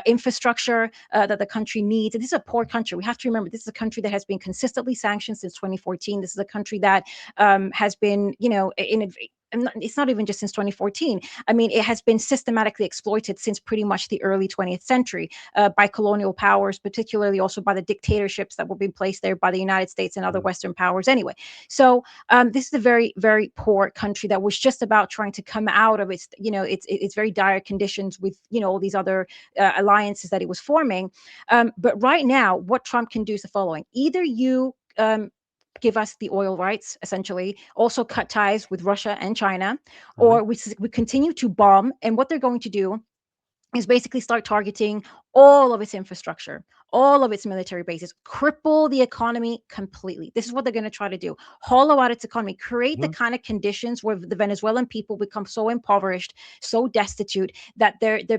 infrastructure that the country needs. And this is a poor country. We have to remember, this is a country that has been consistently sanctioned since 2014. This is a country that has been, it's not even just since 2014. I mean, it has been systematically exploited since pretty much the early 20th century by colonial powers, particularly also by the dictatorships that were being placed there by the United States and other Western powers anyway. So this is a very, very poor country that was just about trying to come out of its very dire conditions with, all these other alliances that it was forming. But right now, what Trump can do is the following. Either you give us the oil rights, essentially, also cut ties with Russia and China, or we continue to bomb. And what they're going to do is basically start targeting all of its infrastructure, all of its military bases, cripple the economy completely. This is what they're going to try to do. Hollow out its economy, create the kind of conditions where the Venezuelan people become so impoverished, so destitute, that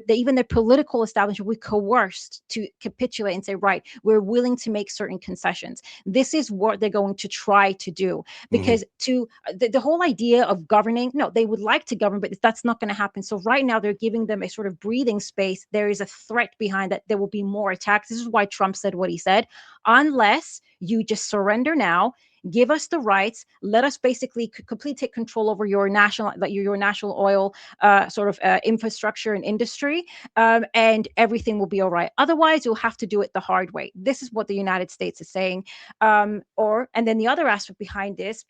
even their political establishment will be coerced to capitulate and say, right, we're willing to make certain concessions. This is what they're going to try to do, because the whole idea of governing, no, they would like to govern, but that's not going to happen. So right now they're giving them a sort of breathing space. There is a threat behind that. There will be more attacks. This is why Trump said what he said. Unless you just surrender now, give us the rights, let us basically completely take control over your national oil infrastructure and industry, and everything will be all right. Otherwise, you'll have to do it the hard way. This is what the United States is saying. And then the other aspect behind this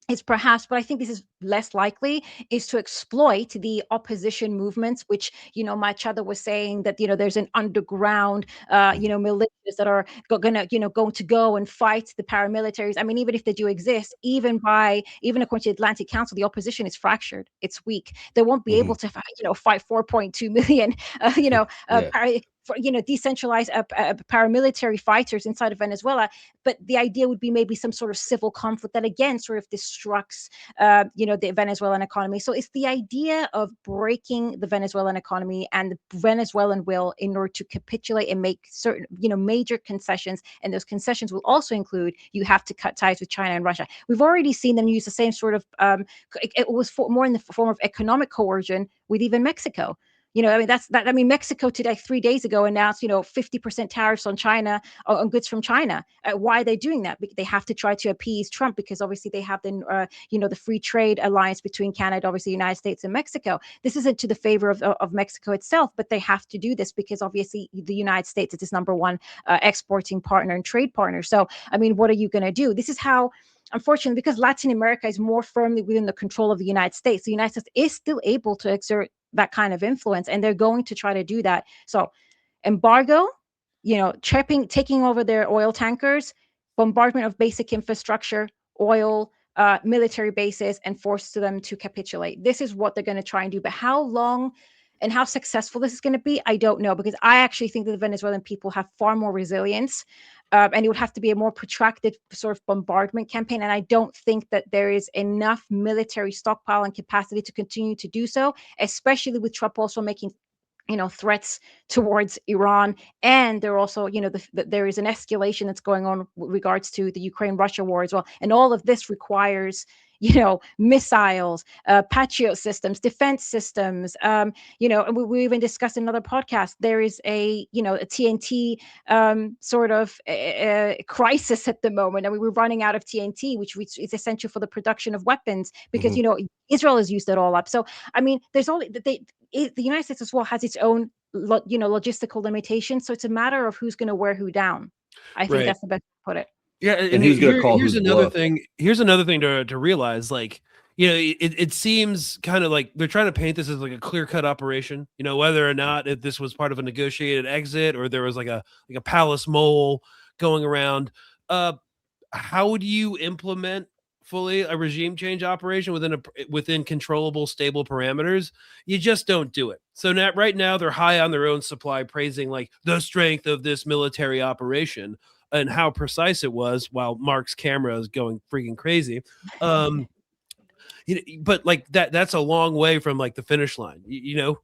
is perhaps, but I think this is less likely, is to exploit the opposition movements, which, Machado was saying that, there's an underground, militias that are going to go and fight the paramilitaries. I mean, even if they do exist, even according to the Atlantic Council, the opposition is fractured. It's weak. They won't be able to, fight 4.2 million, Yeah. decentralized paramilitary fighters inside of Venezuela. But the idea would be maybe some sort of civil conflict that again sort of destructs, the Venezuelan economy. So it's the idea of breaking the Venezuelan economy and the Venezuelan will in order to capitulate and make certain, major concessions. And those concessions will also include you have to cut ties with China and Russia. We've already seen them use the same sort of, it was more in the form of economic coercion with even Mexico. Mexico today, 3 days ago, announced, 50% tariffs on China, on goods from China. Why are they doing that? Because they have to try to appease Trump, because obviously they have the free trade alliance between Canada, obviously the United States and Mexico. This isn't to the favor of Mexico itself, but they have to do this because obviously the United States is its number one exporting partner and trade partner. So, what are you going to do? This is how, unfortunately, because Latin America is more firmly within the control of the United States, the United States is still able to exert that kind of influence, and they're going to try to do that. So embargo, taking over their oil tankers, bombardment of basic infrastructure, oil, military bases, and force them to capitulate. This is what they're going to try and do. But how long and how successful this is going to be, I don't know, because I actually think that the Venezuelan people have far more resilience, and it would have to be a more protracted sort of bombardment campaign. And I don't think that there is enough military stockpile and capacity to continue to do so, especially with Trump also making threats towards Iran. And there also, there is an escalation that's going on with regards to the Ukraine-Russia war as well. And all of this requires, missiles, Patriot systems, defense systems. And we even discussed in another podcast, there is a TNT sort of crisis at the moment. We're running out of TNT, which is essential for the production of weapons because, Israel has used it all up. So, there's only the United States as well has its own, logistical limitations. So it's a matter of who's going to wear who down. I think that's the best way to put it. Yeah, and who's going to call here's whose another bluff? thing. Here's another thing to realize. Like, it seems kind of like they're trying to paint this as like a clear-cut operation. Whether or not if this was part of a negotiated exit or there was like a palace mole going around. How would you implement fully a regime change operation within controllable, stable parameters? You just don't do it. So right now they're high on their own supply, praising like the strength of this military operation and how precise it was, while Mark's camera is going freaking crazy. But like that's a long way from like the finish line.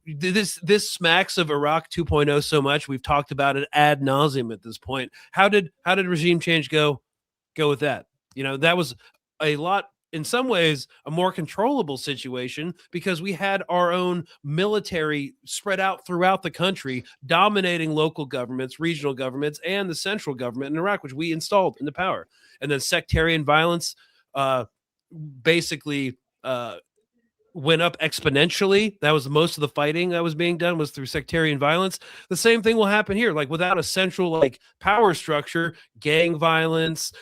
This smacks of Iraq 2.0 so much. We've talked about it ad nauseum at this point. How did regime change go with that? That was a lot, in some ways, a more controllable situation because we had our own military spread out throughout the country, dominating local governments, regional governments, and the central government in Iraq, which we installed into power. And then sectarian violence basically went up exponentially. That was most of the fighting that was being done was through sectarian violence. The same thing will happen here. Like without a central like power structure, gang violence,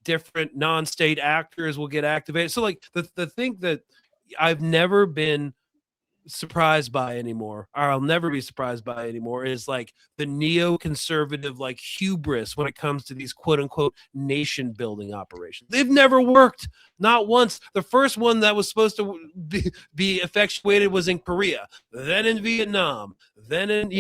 different non-state actors will get activated. So like the thing that I've never been surprised by anymore, or I'll never be surprised by anymore, is like the neoconservative like hubris when it comes to these quote unquote nation building operations. They've never worked, not once. The first one that was supposed to be effectuated was in Korea, then in Vietnam, then in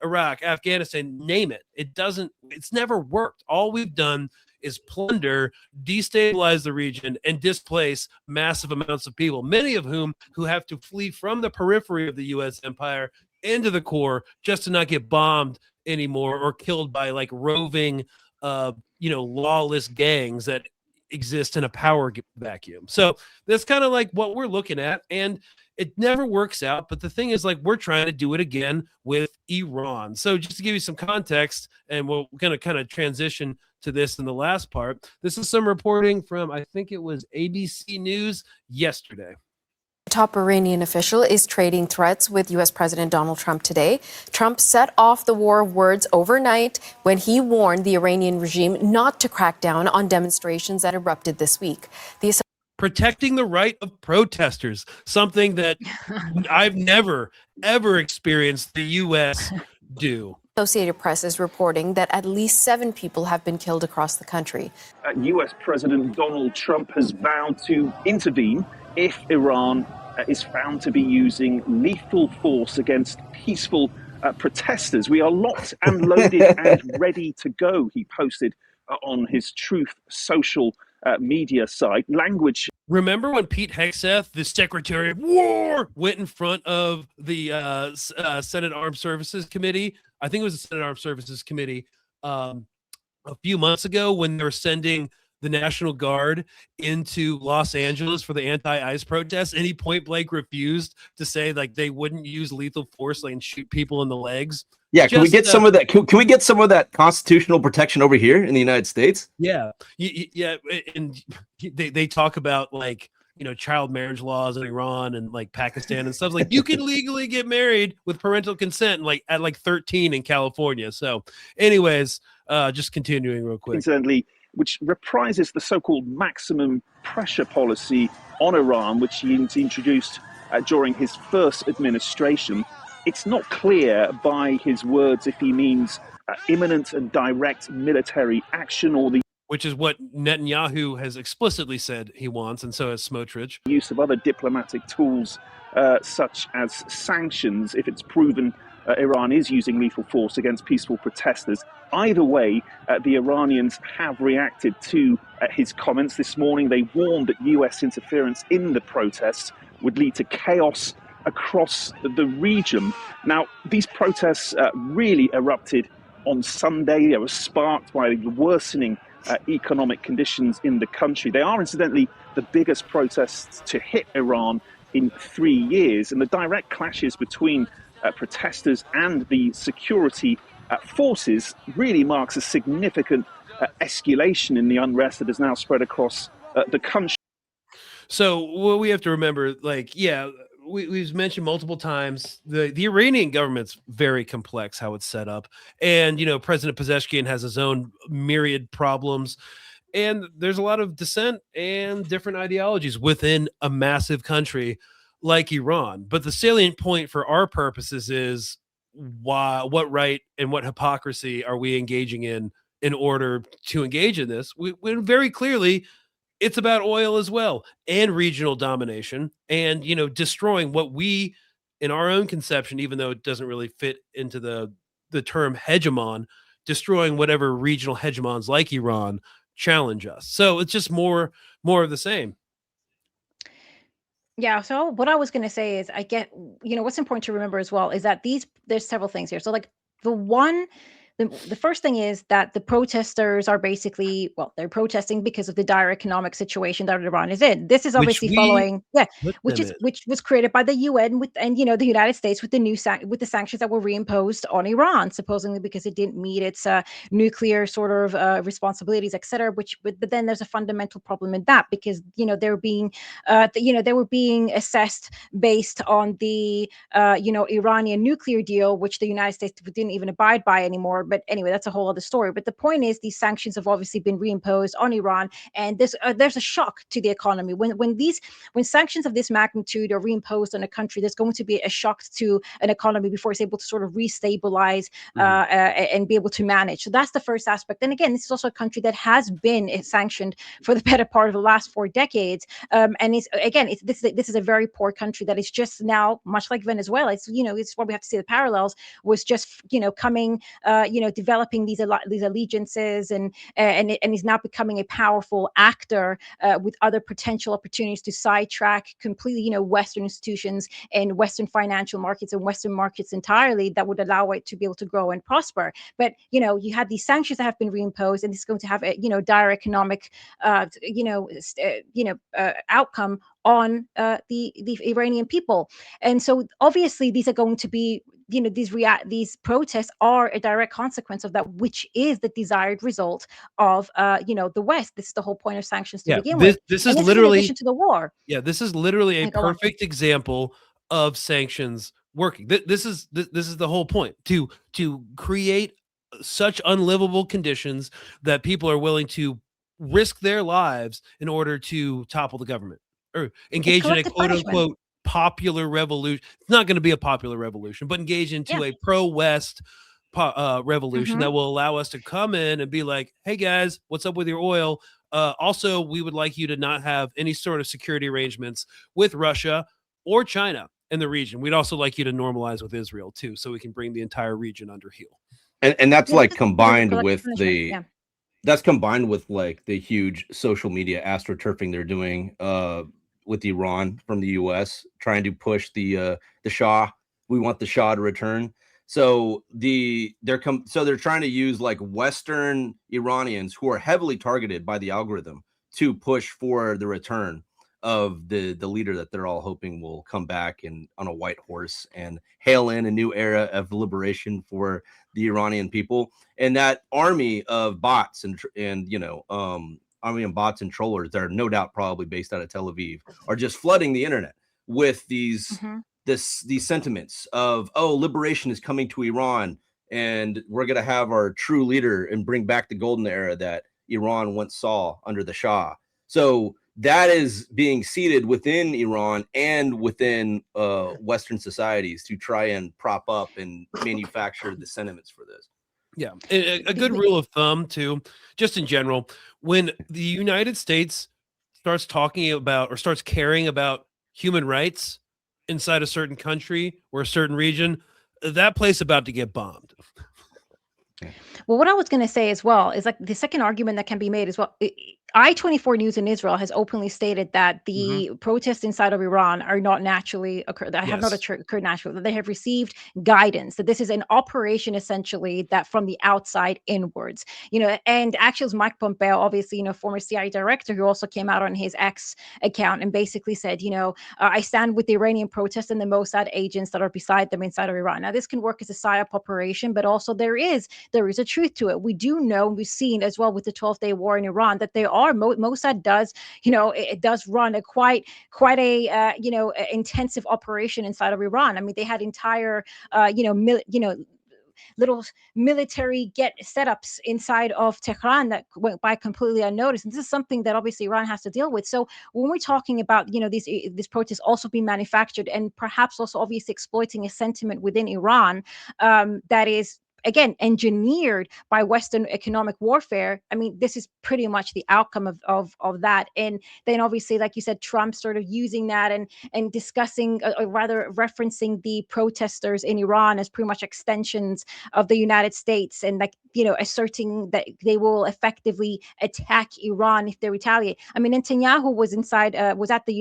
Iraq, Afghanistan, name it. It's never worked. All we've done is plunder, destabilize the region, and displace massive amounts of people, many of whom who have to flee from the periphery of the U.S. empire into the core just to not get bombed anymore or killed by like roving, lawless gangs that exist in a power vacuum. So that's kind of like what we're looking at, and it never works out. But the thing is, like, we're trying to do it again with Iran. So just to give you some context, and we're going to kind of transition to this in the last part. This is some reporting from, I think it was ABC News yesterday. Top Iranian official is trading threats with U.S. President Donald Trump today. Trump set off the war of words overnight when he warned the Iranian regime not to crack down on demonstrations that erupted this week. protecting the right of protesters, something that I've never, ever experienced the U.S. do. Associated Press is reporting that at least 7 people have been killed across the country. US President Donald Trump has vowed to intervene if Iran is found to be using lethal force against peaceful protesters. We are locked and loaded and ready to go, he posted on his Truth social media site. Language. Remember when Pete Hegseth, the Secretary of War, went in front of the Senate Armed Services Committee? I think it was the Senate Armed Services Committee a few months ago when they were sending the National Guard into Los Angeles for the anti-ICE protests, and he point blank refused to say like they wouldn't use lethal force, like and shoot people in the legs. Yeah, can we get some of that? Can we get some of that constitutional protection over here in the United States? Yeah, yeah, and they talk about like child marriage laws in Iran and like Pakistan and stuff. Like you can legally get married with parental consent, like at like 13 in California. So, anyways, just continuing real quick. Incidentally, which reprises the so-called maximum pressure policy on Iran, which he introduced during his first administration. It's not clear by his words if he means imminent and direct military action or the which is what Netanyahu has explicitly said he wants, and so has Smotrich. Use of other diplomatic tools such as sanctions if it's proven Iran is using lethal force against peaceful protesters. Either way, the Iranians have reacted to his comments this morning. They warned that US interference in the protests would lead to chaos across the region. Now, these protests really erupted on Sunday. They were sparked by the worsening economic conditions in the country. They are, incidentally, the biggest protests to hit Iran in 3 years, and the direct clashes between protesters and the security forces really marks a significant escalation in the unrest that has now spread across the country. So what we have to remember, like, yeah, we've mentioned multiple times, the Iranian government's very complex how it's set up. And, President Pezeshkian has his own myriad problems. And there's a lot of dissent and different ideologies within a massive country like Iran. But the salient point for our purposes is what right and what hypocrisy are we engaging in order to engage in this? We very clearly, it's about oil as well and regional domination and, destroying what we, in our own conception, even though it doesn't really fit into the term hegemon, destroying whatever regional hegemons like Iran challenge us. So it's just more of the same. Yeah. So what I was going to say is I get, what's important to remember as well is that there's several things here. So like the first thing is that the protesters are basically, they're protesting because of the dire economic situation that Iran is in. This is obviously following, which was created by the UN the United States with the sanctions that were reimposed on Iran, supposedly because it didn't meet its nuclear sort of responsibilities, etc. But then there's a fundamental problem in that because they were being assessed based on the Iranian nuclear deal, which the United States didn't even abide by anymore. But anyway, that's a whole other story. But the point is, these sanctions have obviously been reimposed on Iran, and there's a shock to the economy when sanctions of this magnitude are reimposed on a country. There's going to be a shock to an economy before it's able to sort of restabilize and be able to manage. So that's the first aspect. And again, this is also a country that has been sanctioned for the better part of the last 4 decades. And this is a very poor country that is just now, much like Venezuela. It's what we have to see the parallels was just coming. Developing these allegiances and is now becoming a powerful actor with other potential opportunities to sidetrack completely, Western institutions and Western financial markets and Western markets entirely that would allow it to be able to grow and prosper. But, you had these sanctions that have been reimposed, and this is going to have a, dire economic, outcome on the Iranian people. And so obviously these are going to be, these protests are a direct consequence of that, which is the desired result of, the West. This is the whole point of sanctions to begin with. This is literally in addition to the war. Yeah, this is literally a perfect example of sanctions working. This is the whole point, to create such unlivable conditions that people are willing to risk their lives in order to topple the government or engage in a collective quote punishment. unquote popular revolution. It's not going to be a popular revolution, but engage into Yeah. a pro-West revolution Mhm. that will allow us to come in and be like, hey guys, what's up with your oil? Also, we would like you to not have any sort of security arrangements with Russia or China in the region. We'd also like you to normalize with Israel too, so we can bring the entire region under heel. And that's Yeah, like this is sort of combined collective with punishment. the Yeah. that's combined with like the huge social media astroturfing they're doing with Iran from the US, trying to push the Shah. We want the Shah to return. So they're trying to use like Western Iranians who are heavily targeted by the algorithm to push for the return of the leader that they're all hoping will come back and on a white horse and hail in a new era of liberation for the Iranian people. And that army of bots and army of bots and trollers that are no doubt probably based out of Tel Aviv are just flooding the internet with these sentiments of, oh, liberation is coming to Iran and we're going to have our true leader and bring back the golden era that Iran once saw under the Shah. So that is being seeded within Iran and within Western societies to try and prop up and manufacture the sentiments for this. Yeah. A good rule of thumb, too, just in general, when the United States starts talking about or starts caring about human rights inside a certain country or a certain region, that place about to get bombed. Well, what I was going to say as well is like the second argument that can be made as well. I-24 News in Israel has openly stated that the protests inside of Iran are not naturally occurred. That have not occurred naturally. That they have received guidance. That this is an operation essentially that from the outside inwards. And actually, it was Mike Pompeo, obviously, former CIA director, who also came out on his X account and basically said, I stand with the Iranian protests and the Mossad agents that are beside them inside of Iran. Now, this can work as a PSYOP operation, but also there is a truth to it. We do know, and we've seen as well with the 12-day war in Iran, that there are Mossad does, it does run a quite a intensive operation inside of Iran. I mean, they had entire little military setups inside of Tehran that went by completely unnoticed. And this is something that obviously Iran has to deal with. So when we're talking about, these protests also being manufactured and perhaps also obviously exploiting a sentiment within Iran that is, again, engineered by Western economic warfare. I mean, this is pretty much the outcome of that. And then obviously, like you said, Trump sort of using that and discussing, or rather referencing the protesters in Iran as pretty much extensions of the United States, and asserting that they will effectively attack Iran if they retaliate. I mean, Netanyahu was at the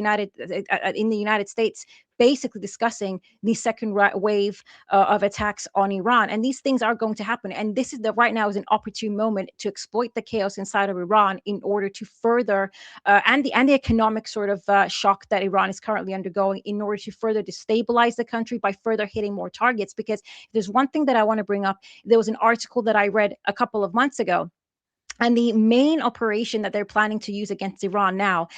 in the United States, basically discussing the second wave of attacks on Iran. And these things are going to happen. And this is right now is an opportune moment to exploit the chaos inside of Iran in order to further, and the economic sort of shock that Iran is currently undergoing, in order to further destabilize the country by further hitting more targets. Because there's one thing that I want to bring up. There was an article that I read a couple of months ago. And the main operation that they're planning to use against Iran now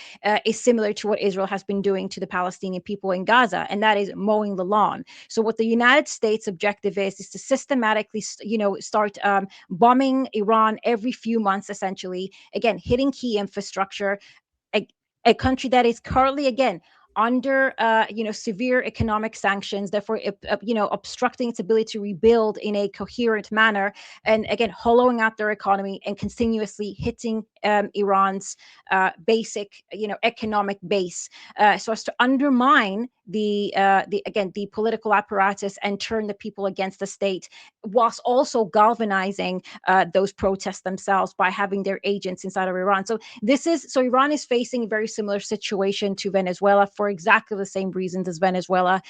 is similar to what Israel has been doing to the Palestinian people in Gaza, and that is mowing the lawn. So what the United States objective is to systematically, start bombing Iran every few months, essentially, again, hitting key infrastructure, a country that is currently, again, under severe economic sanctions, therefore obstructing its ability to rebuild in a coherent manner, and again hollowing out their economy and continuously hitting Iran's basic economic base, so as to undermine the political apparatus and turn the people against the state, whilst also galvanizing those protests themselves by having their agents inside of Iran. So Iran is facing a very similar situation to Venezuela for exactly the same reasons as Venezuela.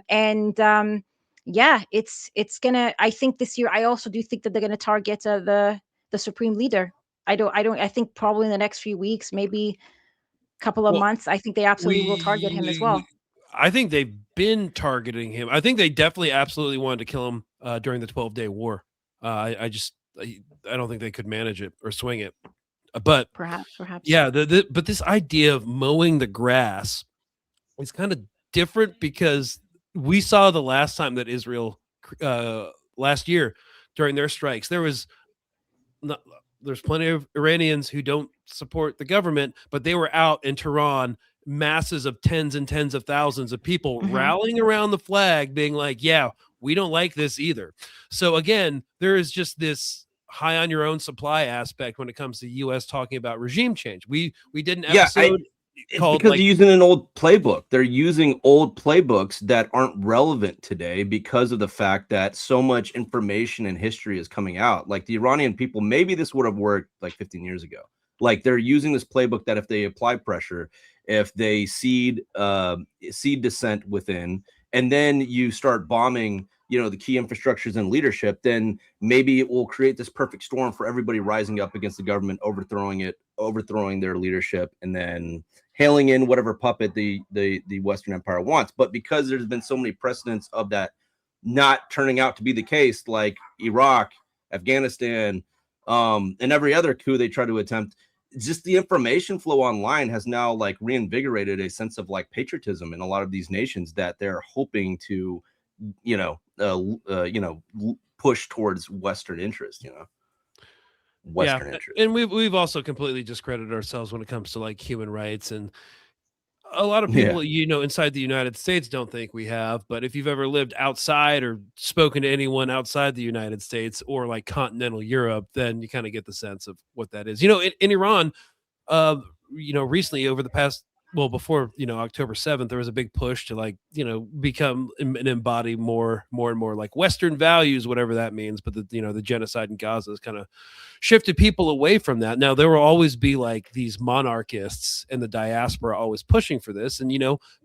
It's gonna, I think this year, I also do think that they're gonna target the supreme leader. I think probably in the next few weeks, maybe a couple of months, I think they absolutely will target him as well. I think they've been targeting him. I think they definitely absolutely wanted to kill him during the 12-day war. I don't think they could manage it or swing it. But perhaps. Yeah, but this idea of mowing the grass is kind of different, because we saw the last time that Israel last year during their strikes, there was there's plenty of Iranians who don't support the government, but they were out in Tehran, masses of tens and tens of thousands of people rallying around the flag, being like, yeah, we don't like this either. So again, there is just this high on your own supply aspect when it comes to US talking about regime change. We did an episode it's called because they're using an old playbook. They're using old playbooks that aren't relevant today because of the fact that so much information and history is coming out. Like the Iranian people, maybe this would have worked like 15 years ago. Like they're using this playbook that if they apply pressure, if they seed dissent within, and then you start bombing, the key infrastructures and leadership, then maybe it will create this perfect storm for everybody rising up against the government, overthrowing their leadership, and then hailing in whatever puppet the Western Empire wants. But because there's been so many precedents of that not turning out to be the case, like Iraq, Afghanistan, and every other coup they try to attempt, just the information flow online has now like reinvigorated a sense of like patriotism in a lot of these nations that they're hoping to, push towards Western interest, Western interest. And we've also completely discredited ourselves when it comes to like human rights, and a lot of people, inside the United States don't think we have, but if you've ever lived outside or spoken to anyone outside the United States or like continental Europe, then you kind of get the sense of what that is. In Iran, recently over the past, before, October 7th, there was a big push to like, become and embody more and more like Western values, whatever that means. But the genocide in Gaza has kind of shifted people away from that. Now there will always be like these monarchists and the diaspora always pushing for this. And,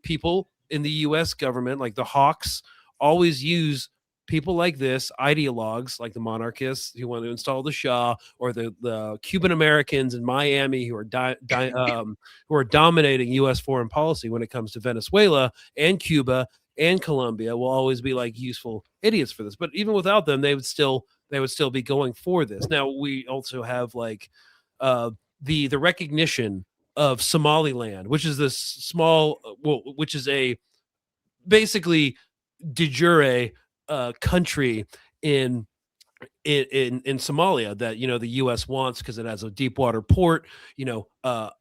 people in the US government, like the hawks, always use people like this, ideologues like the monarchists who want to install the Shah, or the Cuban Americans in Miami who are dominating U.S. foreign policy when it comes to Venezuela and Cuba and Colombia, will always be like useful idiots for this. But even without them, they would still be going for this. Now we also have like the recognition of Somaliland, which is this small, which is a basically de jure country in Somalia that the U.S. wants because it has a deep water port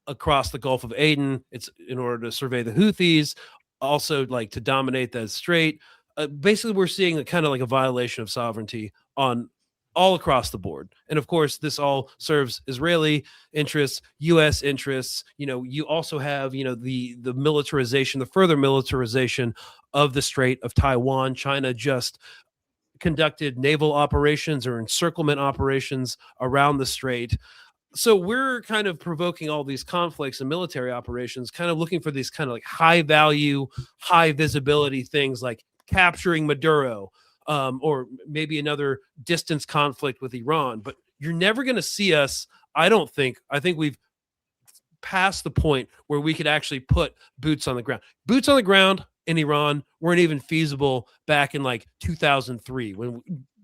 across the Gulf of Aden. It's in order to survey the Houthis, also like to dominate that strait. Basically, we're seeing a kind of like a violation of sovereignty on all across the board. And of course, this all serves Israeli interests, U.S. interests. You also have, the militarization, the further militarization of the Strait of Taiwan. China just conducted naval operations or encirclement operations around the strait. So we're kind of provoking all these conflicts and military operations, kind of looking for these kind of like high value, high visibility things like capturing Maduro, or maybe another distance conflict with Iran. But you're never going to see us, I think we've passed the point where we could actually put boots on the ground. Boots on the ground in Iran weren't even feasible back in like 2003,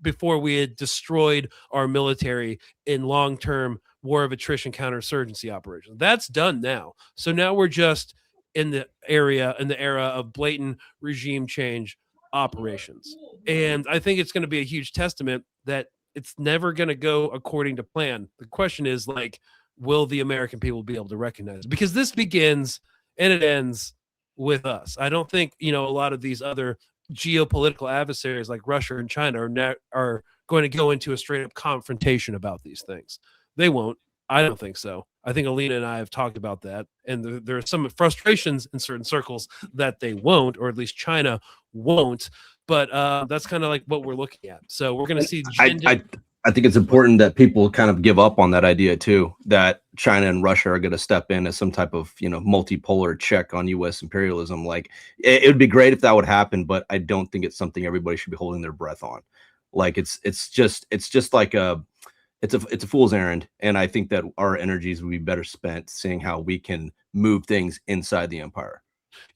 before we had destroyed our military in long-term war of attrition counterinsurgency operations. That's done now. So now we're just in the era of blatant regime change operations. And I think it's going to be a huge testament that it's never going to go according to plan. The question is like, will the American people be able to recognize it? Because this begins and it ends with us. I don't think, a lot of these other geopolitical adversaries like Russia and China are going to go into a straight up confrontation about these things. They won't. I don't think so. I think Alina and I have talked about that. And there are some frustrations in certain circles that they won't, or at least China won't. But that's kind of like what we're looking at. So we're going to see. I think it's important that people kind of give up on that idea too, that China and Russia are going to step in as some type of, multipolar check on U.S. imperialism. Like it would be great if that would happen, but I don't think it's something everybody should be holding their breath on. Like it's just like it's a fool's errand. And I think that our energies would be better spent seeing how we can move things inside the empire.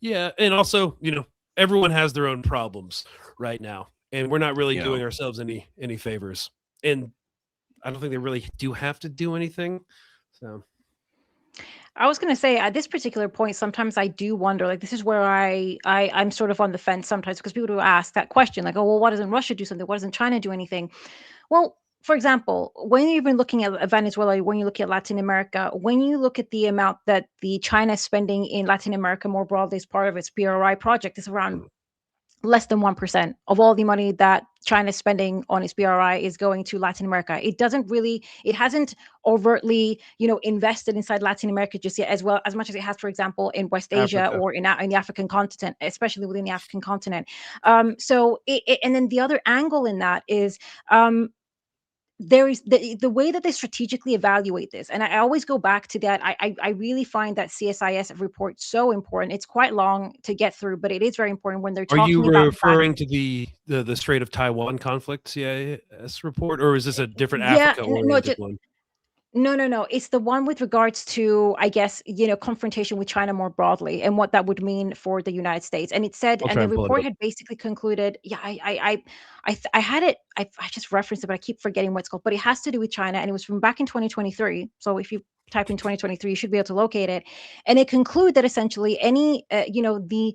Yeah. And also, everyone has their own problems right now, and we're not really doing ourselves any favors. And I don't think they really do have to do anything. So I was going to say at this particular point, sometimes I do wonder, like, this is where I'm sort of on the fence sometimes, because people do ask that question, like, oh, well, why doesn't Russia do something? Why doesn't China do anything? Well, for example, when you've been looking at Venezuela, when you look at Latin America, when you look at the amount that the China is spending in Latin America more broadly as part of its BRI project, is around less than 1% of all the money that China is spending on its BRI is going to Latin America. It hasn't overtly, invested inside Latin America just yet, as much as it has, for example, in West Asia Africa. or in the African continent, especially within the African continent. And then the other angle in that is, there is the way that they strategically evaluate this, and I always go back to that. I really find that CSIS report so important. It's quite long to get through, but it is very important when they're Are you talking about the fact. referring to the Strait of Taiwan conflict CIS report, or is this a different Yeah, Africa-oriented one? No. It's the one with regards to, I guess, confrontation with China more broadly and what that would mean for the United States. And it said, I'll and try the and pull it report up. had basically concluded. Yeah, I had it. I just referenced it, but I keep forgetting what it's called. But it has to do with China, and it was from back in 2023. So if you type in 2023, you should be able to locate it. And it concluded that essentially any, the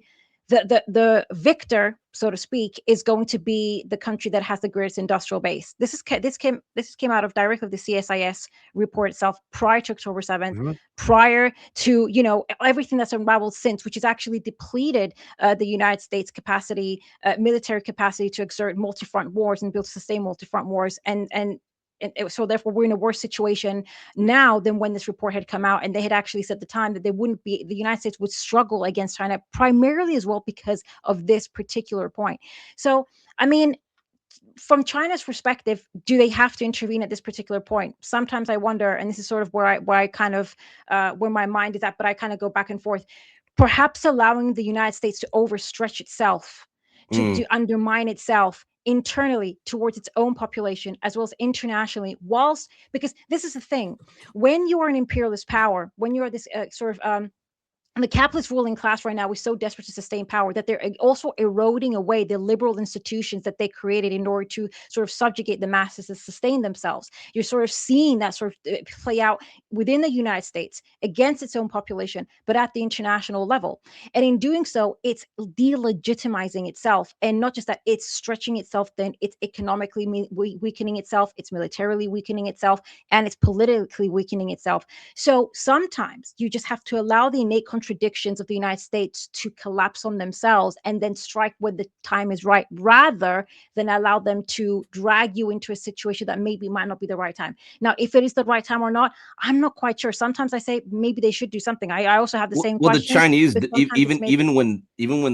victor, so to speak, is going to be the country that has the greatest industrial base. This came out of directly the CSIS report itself prior to October 7th, prior to everything that's unraveled since, which has actually depleted the United States capacity, military capacity to exert multi-front wars and build sustain multi-front wars, so therefore we're in a worse situation now than when this report had come out. And they had actually said at the time that the United States would struggle against China primarily as well because of this particular point. So, I mean, from China's perspective, do they have to intervene at this particular point? Sometimes I wonder, and this is sort of where I kind of where my mind is at, but I kind of go back and forth. Perhaps allowing the United States to overstretch itself, to undermine itself internally towards its own population as well as internationally, because this is the thing, when you are an imperialist power, when you are this the capitalist ruling class right now is so desperate to sustain power that they're also eroding away the liberal institutions that they created in order to sort of subjugate the masses and sustain themselves. You're sort of seeing that sort of play out within the United States against its own population, but at the international level. And in doing so, it's delegitimizing itself. And not just that, it's stretching itself, then it's economically weakening itself, it's militarily weakening itself, and it's politically weakening itself. So sometimes you just have to allow the innate contradictions of the United States to collapse on themselves and then strike when the time is right, rather than allow them to drag you into a situation that maybe might not be the right time. Now, if it is the right time or not, I'm not quite sure. Sometimes I say maybe they should do something. I also have the same well, question. the Chinese, even when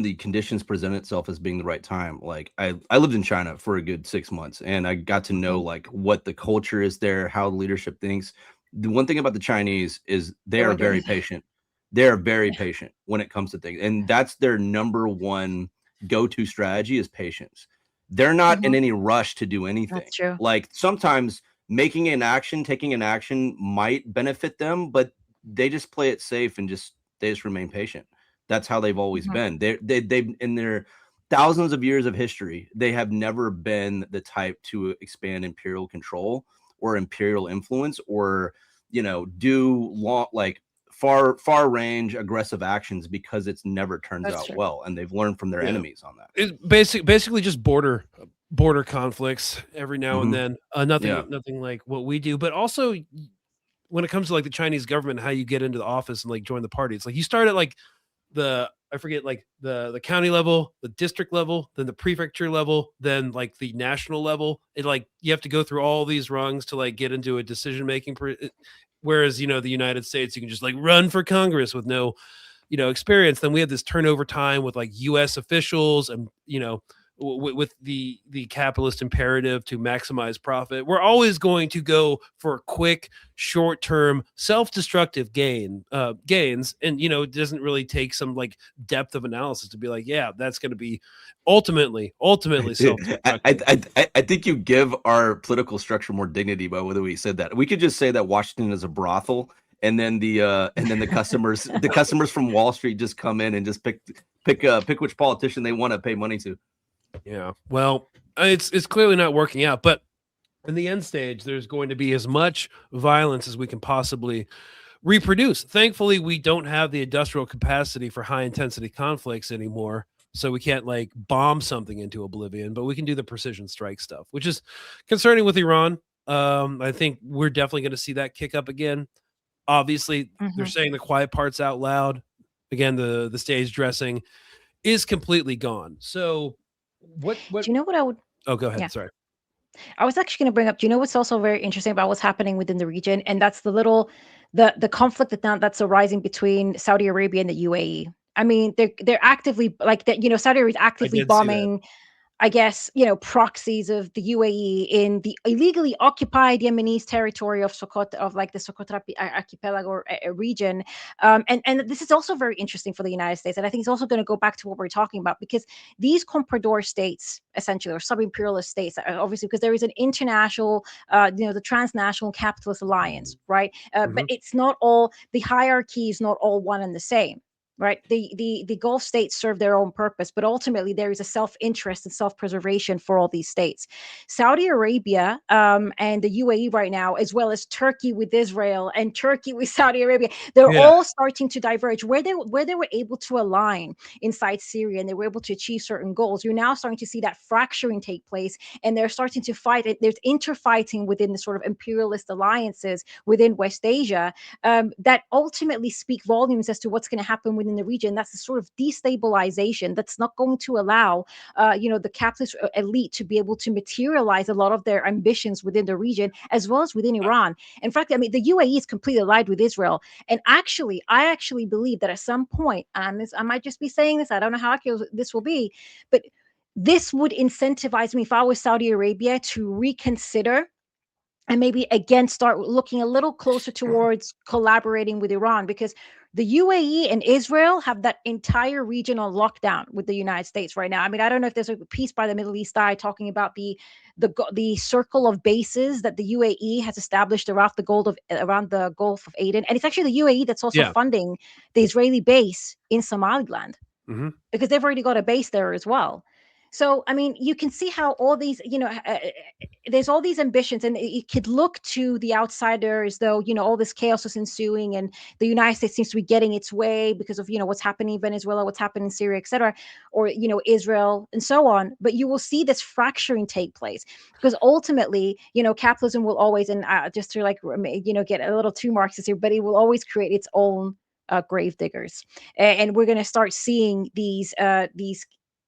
the conditions present itself as being the right time, like I lived in China for a good 6 months, and I got to know like what the culture is there, how the leadership thinks. The one thing about the Chinese is they are very patient. They're very patient when it comes to things, and that's their number one go-to strategy is patience. They're not in any rush to do anything. That's true. Like sometimes taking an action might benefit them, but they just play it safe and they just remain patient. That's how they've always been. They've in their thousands of years of history, they have never been the type to expand imperial control or imperial influence or do far range aggressive actions, because it's never turns out well, and they've learned from their enemies on that. It's basically just border conflicts every now and then. Nothing like what we do, but also when it comes to like the Chinese government, how you get into the office and like join the party. It's like you start at like the county level, the district level, then the prefecture level, then like the national level. It like you have to go through all these rungs to like get into a decision making. Whereas, the United States, you can just like run for Congress with no, experience. Then we have this turnover time with like U.S. officials and, with the capitalist imperative to maximize profit. We're always going to go for quick, short-term, self-destructive gains. And, it doesn't really take some like depth of analysis to be like, yeah, that's going to be ultimately self-destructive. I think you give our political structure more dignity by whether we said that. We could just say that Washington is a brothel, and then the customers from Wall Street just come in and just pick which politician they want to pay money to. Yeah, well, it's clearly not working out, but in the end stage, there's going to be as much violence as we can possibly reproduce. Thankfully, we don't have the industrial capacity for high intensity conflicts anymore, so we can't like bomb something into oblivion, but we can do the precision strike stuff, which is concerning with Iran. I think we're definitely going to see that kick up again. Obviously, they're Mhm. saying the quiet parts out loud. Again, the stage dressing is completely gone. So what Do you know what I would oh, go ahead. yeah. Sorry. I was actually going to bring up, do you know what's also very interesting about what's happening within the region? And that's the conflict that's arising between Saudi Arabia and the UAE. I mean, they're actively like that, Saudi Arabia is I actively did see that. bombing, I guess, proxies of the UAE in the illegally occupied Yemenis territory of Socotra, of like the Socotra archipelago or region. And this is also very interesting for the United States. And I think it's also going to go back to what we're talking about, because these comprador states, essentially, or sub-imperialist states, obviously, because there is an international, the transnational capitalist alliance, right? But Mhm. it's not all, the hierarchy is not all one and the same. Right, the Gulf states serve their own purpose, but ultimately there is a self-interest and self-preservation for all these states. Saudi Arabia and the UAE right now, as well as Turkey with Israel and Turkey with Saudi Arabia, they're Yeah. all starting to diverge. Where they were able to align inside Syria and they were able to achieve certain goals, you're now starting to see that fracturing take place, and they're starting to fight. There's interfighting within the sort of imperialist alliances within West Asia, that ultimately speak volumes as to what's going to happen within the region. That's the sort of destabilization that's not going to allow, the capitalist elite to be able to materialize a lot of their ambitions within the region, as well as within Iran. In fact, I mean, the UAE is completely allied with Israel. And actually, I actually believe that at some point, and I might just be saying this, I don't know how accurate this will be, but this would incentivize me, if I was Saudi Arabia, to reconsider and maybe again start looking a little closer towards collaborating with Iran, because the UAE and Israel have that entire region on lockdown with the United States right now. I mean, I don't know if there's a piece by the Middle East Eye talking about the circle of bases that the UAE has established around the Gulf of Aden, and it's actually the UAE that's also Yeah. funding the Israeli base in Somaliland, Mhm. because they've already got a base there as well. So, I mean, you can see how all these, there's all these ambitions, and it could look to the outsider as though, all this chaos is ensuing, and the United States seems to be getting its way because of, what's happening in Venezuela, what's happening in Syria, etc., or, Israel, and so on. But you will see this fracturing take place, because ultimately, capitalism will always, and just to like, get a little too Marxist here, but it will always create its own grave diggers, and we're going to start seeing these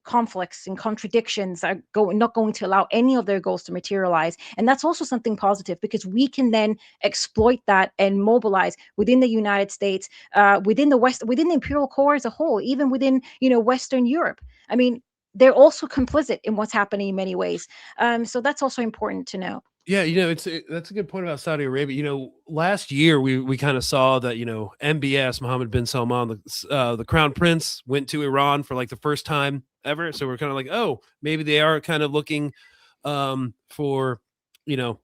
conflicts and contradictions are not going to allow any of their goals to materialize. And that's also something positive, because we can then exploit that and mobilize within the United States, within the West, within the imperial core as a whole, even within, Western Europe. I mean, they're also complicit in what's happening in many ways. So that's also important to know. Yeah, that's a good point about Saudi Arabia. Last year we kind of saw that MBS Mohammed bin Salman, the Crown Prince, went to Iran for like the first time ever. So we're kind of like, oh, maybe they are kind of looking for you know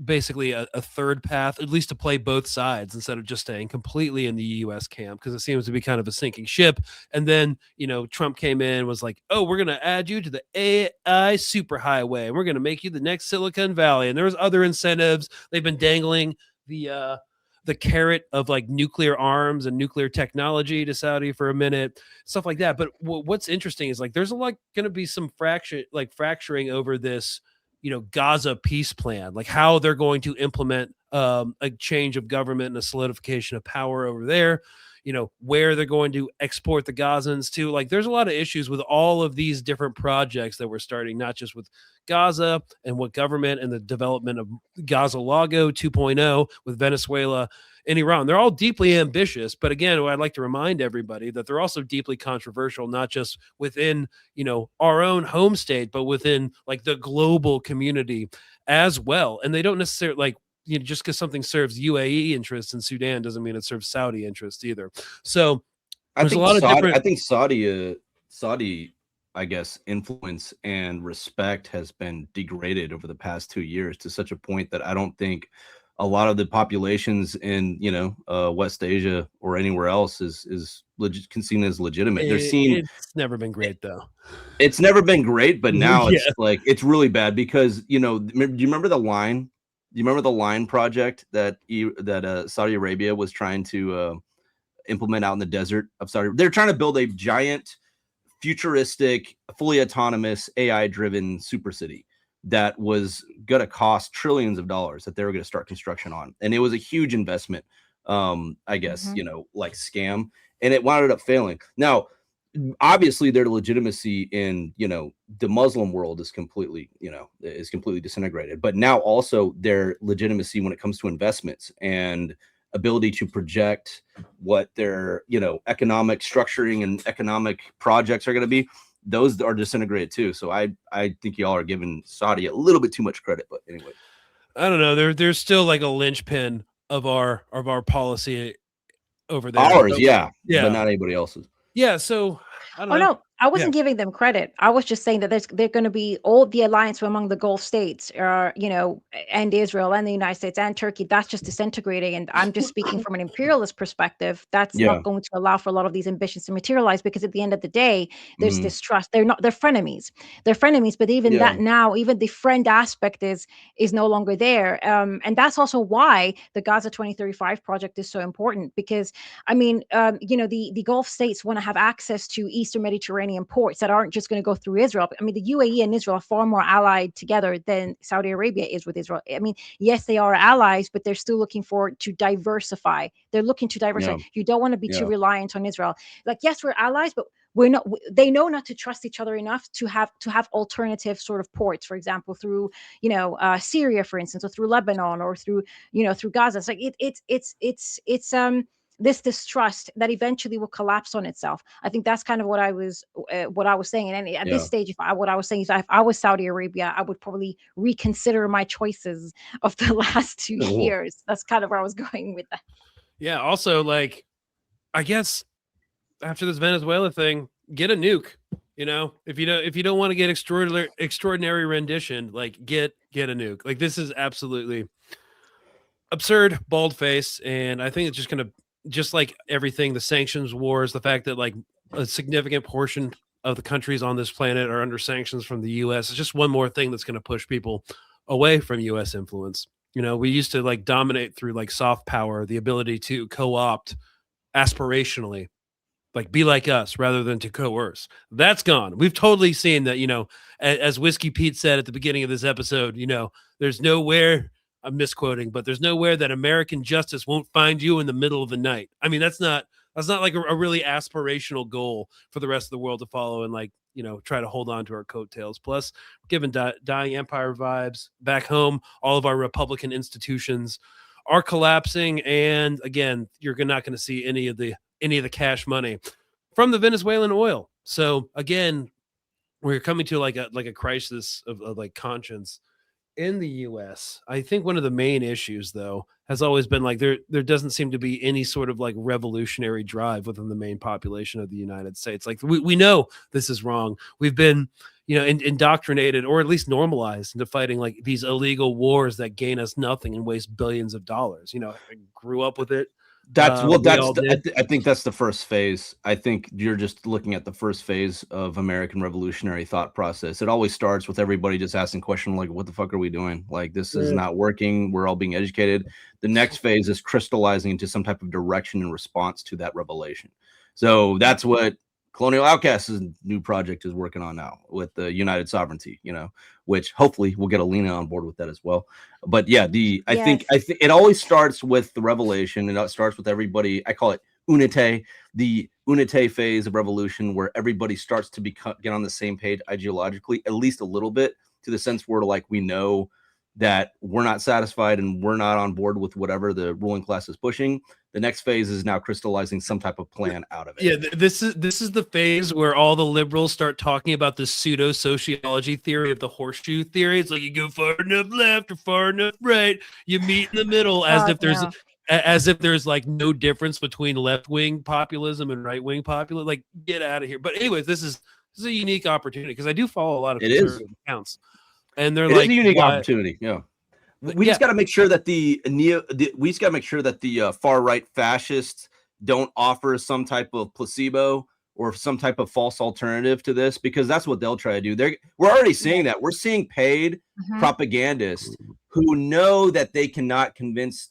basically a third path, at least to play both sides instead of just staying completely in the US camp, because it seems to be kind of a sinking ship. And then, Trump came in and was like, oh, we're going to add you to the AI superhighway. We're going to make you the next Silicon Valley. And there's other incentives. They've been dangling the carrot of like nuclear arms and nuclear technology to Saudi for a minute, stuff like that. But what's interesting is like there's a lot going to be some fracturing over this Gaza peace plan, like how they're going to implement a change of government and a solidification of power over there, where they're going to export the Gazans to. Like there's a lot of issues with all of these different projects that we're starting, not just with Gaza and what government and the development of Gaza Lago 2.0 with Venezuela and Iran. They're all deeply ambitious, but again, I'd like to remind everybody that they're also deeply controversial, not just within, our own home state, but within like the global community as well. And they don't necessarily like, just because something serves UAE interests in Sudan doesn't mean it serves Saudi interests either. So there's a lot of different. I think Saudi, I guess, influence and respect has been degraded over the past 2 years to such a point that I don't think a lot of the populations in West Asia or anywhere else is seen as legitimate. They're seen. It's never been great though. It's never been great, but now Yeah. it's like it's really bad because do you remember the line? Do you remember the line project that Saudi Arabia was trying to implement out in the desert of Saudi? They're trying to build a giant, futuristic, fully autonomous, AI-driven super city that was going to cost trillions of dollars that they were going to start construction on. And it was a huge investment, I guess, like scam. And it wound up failing. Now, obviously their legitimacy in, the Muslim world is completely disintegrated. But now also their legitimacy when it comes to investments and ability to project what their, economic structuring and economic projects are going to be, those are disintegrated too. So I think y'all are giving Saudi a little bit too much credit. But anyway, I don't know. There's still like a linchpin of our policy over there. Ours, So, yeah, but not anybody else's. Yeah. So I don't Oh know. no, I wasn't giving them credit. I was just saying that they're going to be all the alliance among the Gulf states, and Israel and the United States and Turkey. That's just disintegrating. And I'm just speaking from an imperialist perspective. That's not going to allow for a lot of these ambitions to materialize, because at the end of the day, there's distrust. They're frenemies. They're frenemies. But even that now, even the friend aspect is no longer there. And that's also why the Gaza 2035 project is so important, because I mean, the Gulf states want to have access to Eastern Mediterranean ports that aren't just going to go through Israel. I mean, the UAE and Israel are far more allied together than Saudi Arabia is with Israel. I mean, yes, they are allies, but they're still looking to diversify. They're looking to diversify. You don't want to be too reliant on Israel. Like, yes, we're allies, but we're not. They know not to trust each other enough to have alternative sort of ports, for example, through Syria, for instance, or through Lebanon, or through Gaza. It's like it's this distrust that eventually will collapse on itself. I think that's kind of what I was saying. And at this stage, if I was Saudi Arabia, I would probably reconsider my choices of the last 2 years. That's kind of where I was going with that. Yeah. Also, like, I guess after this Venezuela thing, get a nuke. If you don't want to get extraordinary rendition, like get a nuke. Like, this is absolutely absurd, bald face, and I think it's just gonna, just like everything, the sanctions wars, the fact that like a significant portion of the countries on this planet are under sanctions from the US, is just one more thing that's going to push people away from US influence. We used to like dominate through like soft power, the ability to co-opt aspirationally, like be like us rather than to coerce. That's gone. We've totally seen that, as Whiskey Pete said at the beginning of this episode, there's nowhere, I'm misquoting, but there's nowhere that American justice won't find you in the middle of the night. I mean, that's not like a really aspirational goal for the rest of the world to follow and like, try to hold on to our coattails. Plus, given dying empire vibes back home, all of our Republican institutions are collapsing. And again, you're not going to see any of the cash money from the Venezuelan oil. So again, we're coming to like a crisis of like conscience in the US. I think one of the main issues, though, has always been like there doesn't seem to be any sort of like revolutionary drive within the main population of the United States. Like we know this is wrong. We've been, indoctrinated, or at least normalized, into fighting like these illegal wars that gain us nothing and waste billions of dollars. I grew up with it. I think that's the first phase. I think you're just looking at the first phase of American revolutionary thought process. It always starts with everybody just asking questions like, what the fuck are we doing? Like, this is not working. We're all being educated. The next phase is crystallizing into some type of direction in response to that revelation. So that's what Colonial Outcasts' new project is working on now with the United Sovereignty, which hopefully we'll get Alina on board with that as well. But yeah, I think it always starts with the revelation, and it starts with everybody. I call it unité, the unité phase of revolution, where everybody starts to get on the same page ideologically, at least a little bit, to the sense where like we know that we're not satisfied and we're not on board with whatever the ruling class is pushing. The next phase is now crystallizing some type of plan out of it. Yeah, this is the phase where all the liberals start talking about the pseudo sociology theory of the horseshoe theory. It's like you go far enough left or far enough right, you meet in the middle, as if there's like no difference between left-wing populism and right-wing populism. Like, get out of here. But anyways, this is a unique opportunity, because I do follow a lot of conservative accounts, and they're like, it's a unique opportunity. Yeah. We just got to make sure that the far right fascists don't offer some type of placebo or some type of false alternative to this, because that's what they'll try to do. We're already seeing that. We're seeing paid propagandists who know that they cannot convince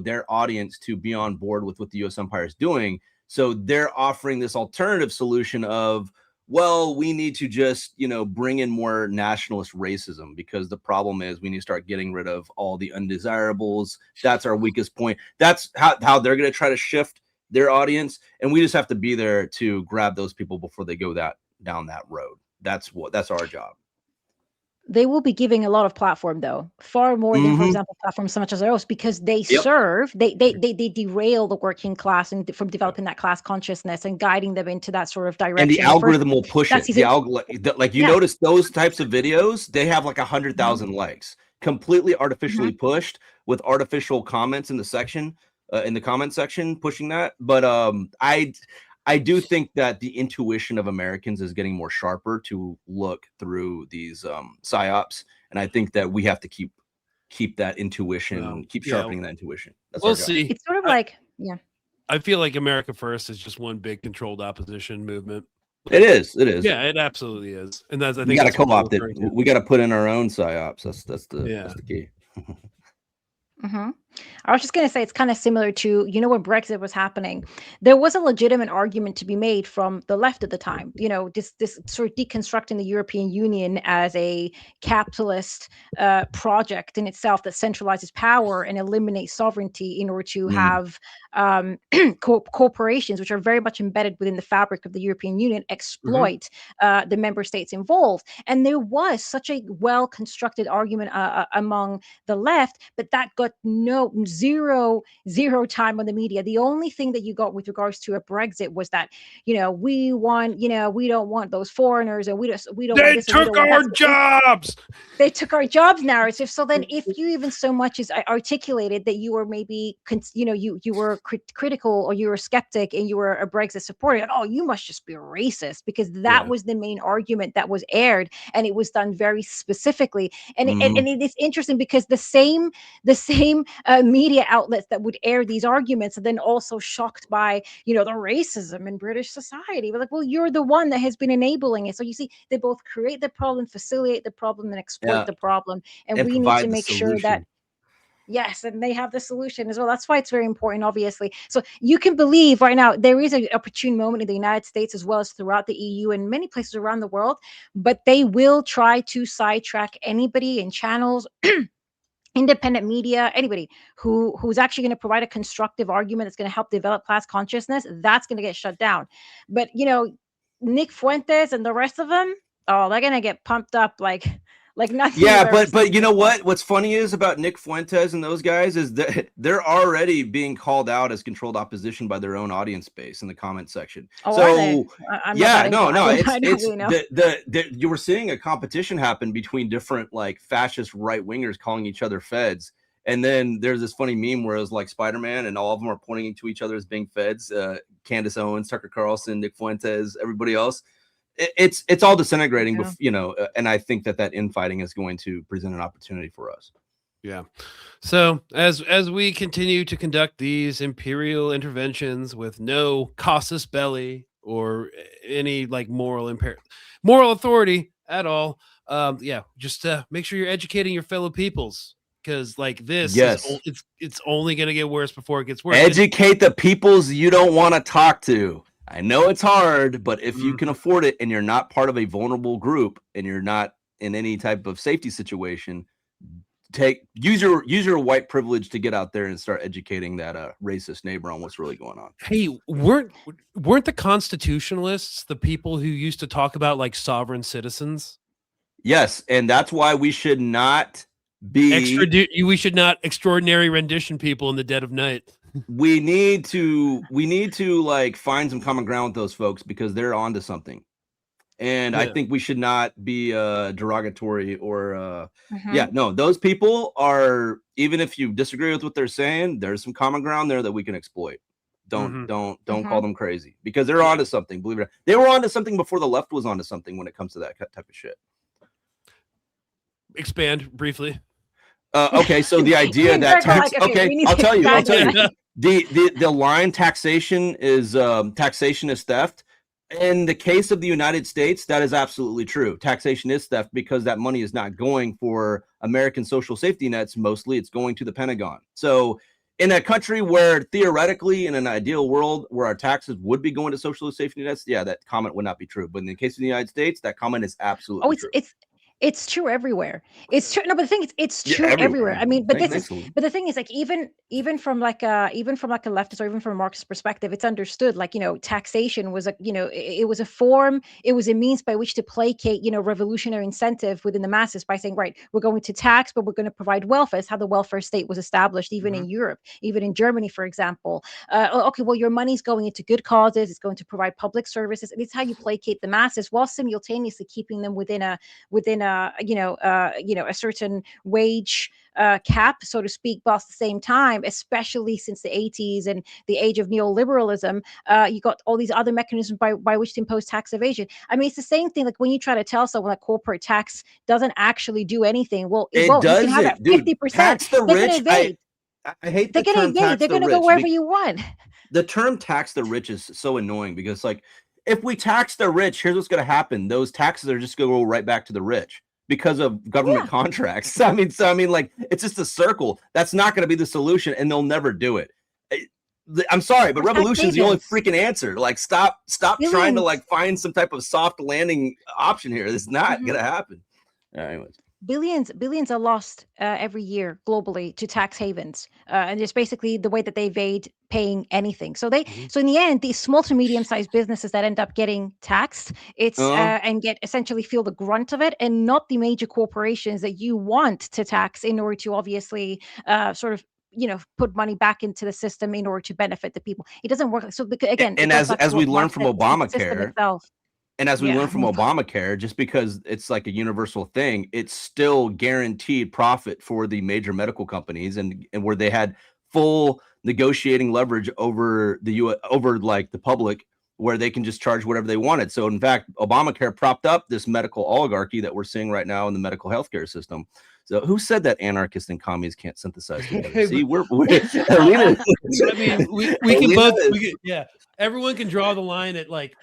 their audience to be on board with what the U.S. empire is doing. So they're offering this alternative solution of, well, we need to just, bring in more nationalist racism, because the problem is we need to start getting rid of all the undesirables. That's our weakest point. That's how they're going to try to shift their audience. And we just have to be there to grab those people before they go down that road. That's our job. They will be giving a lot of platform, though, far more than, for example, platforms such as ours, because they they derail the working class and from developing that class consciousness and guiding them into that sort of direction. And the algorithm will push it. The notice those types of videos, they have like 100,000 likes, completely artificially pushed with artificial comments in the section, in the comment section, pushing that. But I do think that the intuition of Americans is getting more sharper to look through these psyops, and I think that we have to keep that intuition, keep sharpening that intuition. We'll see. It's sort of I feel like America First is just one big controlled opposition movement. It is. Yeah, it absolutely is, and I think we got to co-opt it. We got to put in our own psyops. That's the key. I was just going to say, it's kind of similar to, when Brexit was happening, there was a legitimate argument to be made from the left at the time, this sort of deconstructing the European Union as a capitalist project in itself that centralizes power and eliminates sovereignty in order to have corporations, which are very much embedded within the fabric of the European Union, exploit the member states involved. And there was such a well-constructed argument among the left, but that got zero time on the media. The only thing that you got with regards to a Brexit was that, we want, we don't want those foreigners, and we don't want this. They took our jobs. They took our jobs narrative. So then if you even so much as articulated that you were maybe, you were critical, or you were a skeptic, and you were a Brexit supporter, and, oh, you must just be a racist, because that was the main argument that was aired, and it was done very specifically. And it is interesting because the same media outlets that would air these arguments are then also shocked by, the racism in British society. We're like, well, you're the one that has been enabling it. So you see, they both create the problem, facilitate the problem, and exploit the problem. And we need to make sure that, yes, and they have the solution as well. That's why it's very important, obviously. So you can believe right now there is an opportune moment in the United States as well as throughout the EU and many places around the world, but they will try to sidetrack anybody in channels, independent media, anybody who's actually going to provide a constructive argument that's going to help develop class consciousness. That's going to get shut down. But Nick Fuentes and the rest of them, they're going to get pumped up like nothing. Yeah, but you know what? What's funny is about Nick Fuentes and those guys is that they're already being called out as controlled opposition by their own audience base in the comment section. Oh, You were seeing a competition happen between different like fascist right wingers calling each other feds. And then there's this funny meme where it was like Spider-Man and all of them are pointing to each other as being feds. Candace Owens, Tucker Carlson, Nick Fuentes, everybody else. It's all disintegrating, and I think that infighting is going to present an opportunity for us. Yeah. So as we continue to conduct these imperial interventions with no casus belli or any like moral authority at all, just make sure you're educating your fellow peoples, because like this, it's only going to get worse before it gets worse. Educate the peoples you don't want to talk to. I know it's hard, but if you can afford it and you're not part of a vulnerable group and you're not in any type of safety situation, use your white privilege to get out there and start educating that racist neighbor on what's really going on. Hey, weren't the constitutionalists the people who used to talk about like sovereign citizens? Yes, and that's why we should not be we should not extraordinary rendition people in the dead of night. We need to like find some common ground with those folks, because they're onto something. And I think we should not be derogatory or those people are, even if you disagree with what they're saying, there's some common ground there that we can exploit. Don't call them crazy, because they're onto something. Believe it or not. They were onto something before the left was onto something when it comes to that type of shit. Expand briefly. Okay, so the idea that I'll tell you. The line taxation is theft. In the case of the United States, that is absolutely true. Taxation is theft because that money is not going for American social safety nets. Mostly it's going to the Pentagon. So in a country where theoretically, in an ideal world, where our taxes would be going to socialist safety nets, yeah, that comment would not be true. But in the case of the United States, that comment is absolutely Oh, true. it's true everywhere. It's true. No, but the thing is, it's Yeah, true everywhere. everywhere. I mean, but Thanks. but the thing is, like, even from like a leftist or even from a Marxist perspective, it's understood. Like, taxation was it was a form, it was a means by which to placate, revolutionary incentive within the masses by saying, right, we're going to tax, but we're going to provide welfare. It's how the welfare state was established, even in Europe, even in Germany, for example. Okay, well, your money's going into good causes. It's going to provide public services. And it's how you placate the masses while simultaneously keeping them within a a certain wage cap, so to speak, but at the same time, especially since the 80s and the age of neoliberalism, you got all these other mechanisms by which to impose tax evasion. I mean, it's the same thing. Like when you try to tell someone that corporate tax doesn't actually do anything, well, it won't. You can have that doesn't, dude. 50%. Tax the They're going to rich. evade. I hate They're the going to term evade. tax They're the going to go rich. wherever you want. The term tax the rich is so annoying because, like, if we tax the rich, here's what's going to happen. Those taxes are just going to go right back to the rich because of government Yeah. contracts. I mean, like, it's just a circle. That's not going to be the solution, and they'll never do it. I'm sorry, but revolution is the only freaking answer. Like, stop trying to like find some type of soft landing option here. It's not going to happen. Anyways. Billions are lost every year globally to tax havens, and it's basically the way that they evade paying anything. So so in the end, these small to medium sized businesses that end up getting taxed, and get essentially feel the grunt of it, and not the major corporations that you want to tax in order to obviously sort of put money back into the system in order to benefit the people. It doesn't work. So again, and as we learned from Obamacare. And as we learned from Obamacare, just because it's like a universal thing, it's still guaranteed profit for the major medical companies, and where they had full negotiating leverage over over like the public, where they can just charge whatever they wanted. So in fact, Obamacare propped up this medical oligarchy that we're seeing right now in the medical healthcare system. So who said that anarchists and communists can't synthesize together? See, we're I mean, we can both, everyone can draw the line at like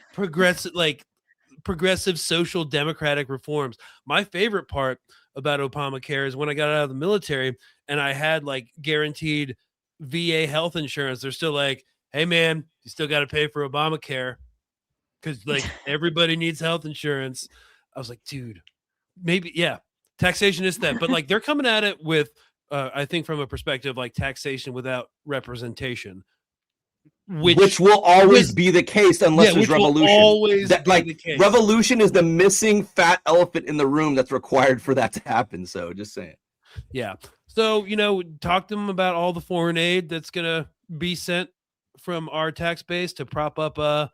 progressive social democratic reforms. My favorite part about Obamacare is when I got out of the military and I had like guaranteed VA health insurance. They're still like, hey man, you still got to pay for Obamacare because like everybody needs health insurance. I was like, dude, maybe, yeah, taxation is that, but like they're coming at it with I think from a perspective like taxation without representation. Which will always be the case unless there's revolution. Revolution is the missing fat elephant in the room that's required for that to happen. So just saying. Yeah. So, talk to them about all the foreign aid that's going to be sent from our tax base to prop up a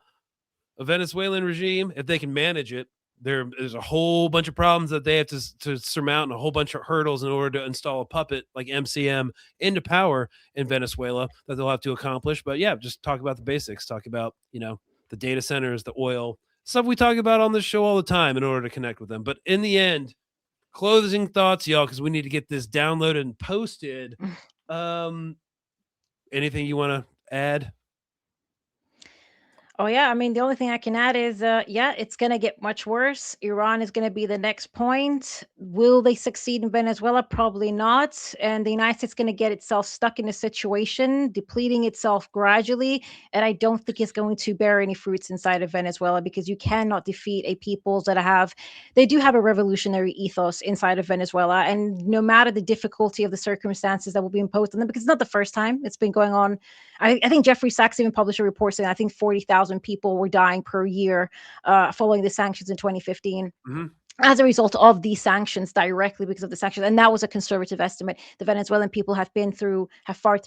Venezuelan regime. If they can manage it, there's a whole bunch of problems that they have to surmount and a whole bunch of hurdles in order to install a puppet like MCM into power in Venezuela that they'll have to accomplish. But yeah, just talk about the basics. Talk about, the data centers, the oil, stuff we talk about on this show all the time in order to connect with them. But in the end, closing thoughts, y'all, because we need to get this downloaded and posted. Anything you want to add? Oh, yeah. I mean, the only thing I can add is, it's going to get much worse. Iran is going to be the next point. Will they succeed in Venezuela? Probably not. And the United States is going to get itself stuck in a situation, depleting itself gradually. And I don't think it's going to bear any fruits inside of Venezuela, because you cannot defeat a people that they do have a revolutionary ethos inside of Venezuela. And no matter the difficulty of the circumstances that will be imposed on them, because it's not the first time it's been going on. I think Jeffrey Sachs even published a report saying I think 40,000 people were dying per year following the sanctions in 2015. As a result of these sanctions, directly because of the sanctions. And that was a conservative estimate. The Venezuelan people have fared through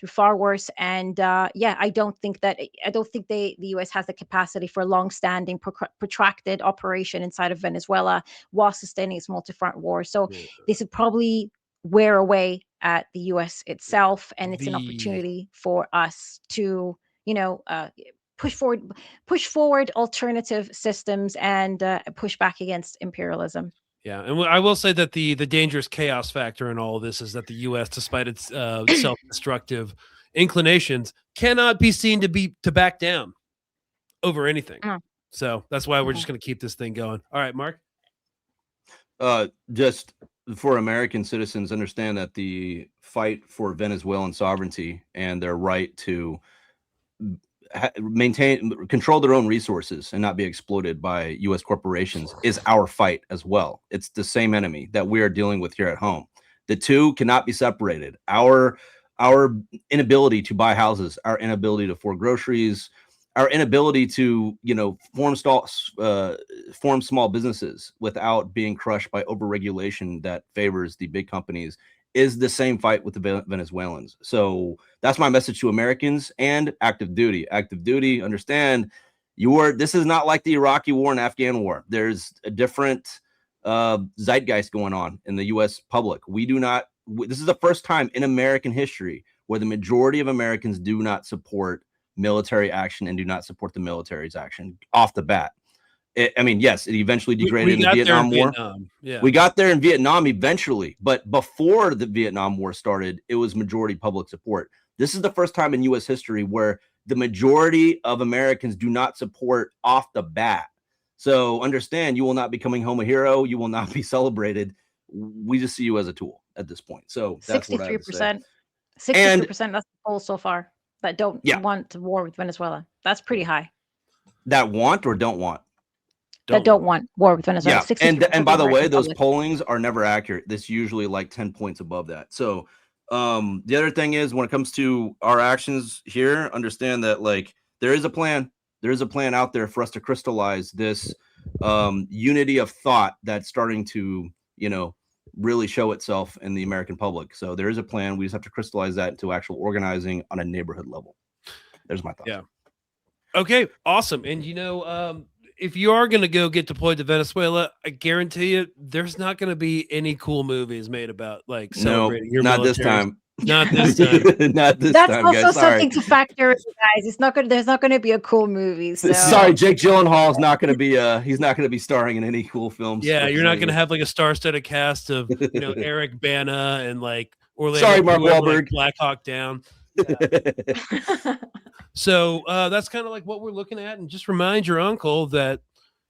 far worse. And I don't think the US has the capacity for a long-standing, protracted operation inside of Venezuela while sustaining its multi-front war. So this would probably wear away at the US itself. And it's an opportunity for us to, push forward alternative systems and push back against imperialism. Yeah, and I will say that the dangerous chaos factor in all of this is that the U.S., despite its self-destructive inclinations, cannot be seen to back down over anything. So that's why we're just going to keep this thing going. All right, Mark. Just for American citizens understand that the fight for Venezuelan sovereignty and their right to control their own resources and not be exploited by U.S. corporations is our fight as well. It's the same enemy that we are dealing with here at home. The two cannot be separated. Our inability to buy houses, our inability to afford groceries, our inability to, form small businesses without being crushed by overregulation that favors the big companies is the same fight with the Venezuelans. So that's my message to Americans and active duty. Active duty, understand this is not like the Iraqi war and Afghan war. There's a different zeitgeist going on in the U.S. public. This is the first time in American history where the majority of Americans do not support military action and do not support the military's action off the bat. Yes, it eventually degraded in the Vietnam War. Yeah. We got there in Vietnam eventually, but before the Vietnam War started, it was majority public support. This is the first time in U.S. history where the majority of Americans do not support off the bat. So understand, you will not be coming home a hero. You will not be celebrated. We just see you as a tool at this point. So that's 63%. 63%. That's the poll so far that don't want war with Venezuela. That's pretty high. That want or don't want? That don't want war with Venezuela. Yeah, and by the way, those pollings are never accurate. This usually like 10 points above that. So the other thing is, when it comes to our actions here, understand that like there is a plan. There is a plan out there for us to crystallize this unity of thought that's starting to, really show itself in the American public. So there is a plan. We just have to crystallize that into actual organizing on a neighborhood level. There's my thoughts. Yeah. Okay, awesome. And if you are going to go get deployed to Venezuela, I guarantee you there's not going to be any cool movies made about like celebrating your not militaries. This time. Not this time. Not this That's time, also guys. something to factor in, guys. It's not good. There's not going to be a cool movie. So. Sorry, Jake Gyllenhaal is not going to be. He's not going to be starring in any cool films. Yeah, you're not going to have like a star-studded cast of Eric Bana and like Orlando. Sorry, Mark Wahlberg. Like Black Hawk Down. Yeah. So that's kind of like what we're looking at, and just remind your uncle that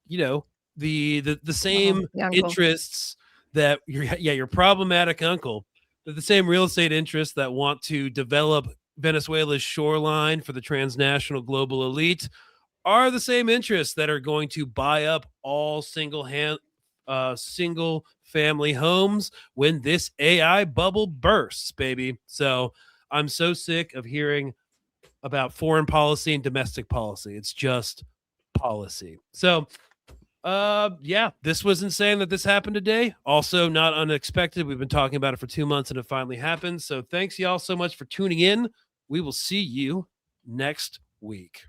the same interests that your problematic uncle. The same real estate interests that want to develop Venezuela's shoreline for the transnational global elite are the same interests that are going to buy up all single family homes when this AI bubble bursts, baby. So I'm so sick of hearing about foreign policy and domestic policy. It's just policy. So this was insane that this happened today. Also not unexpected. We've been talking about it for 2 months and it finally happened. So thanks y'all so much for tuning in. We will see you next week.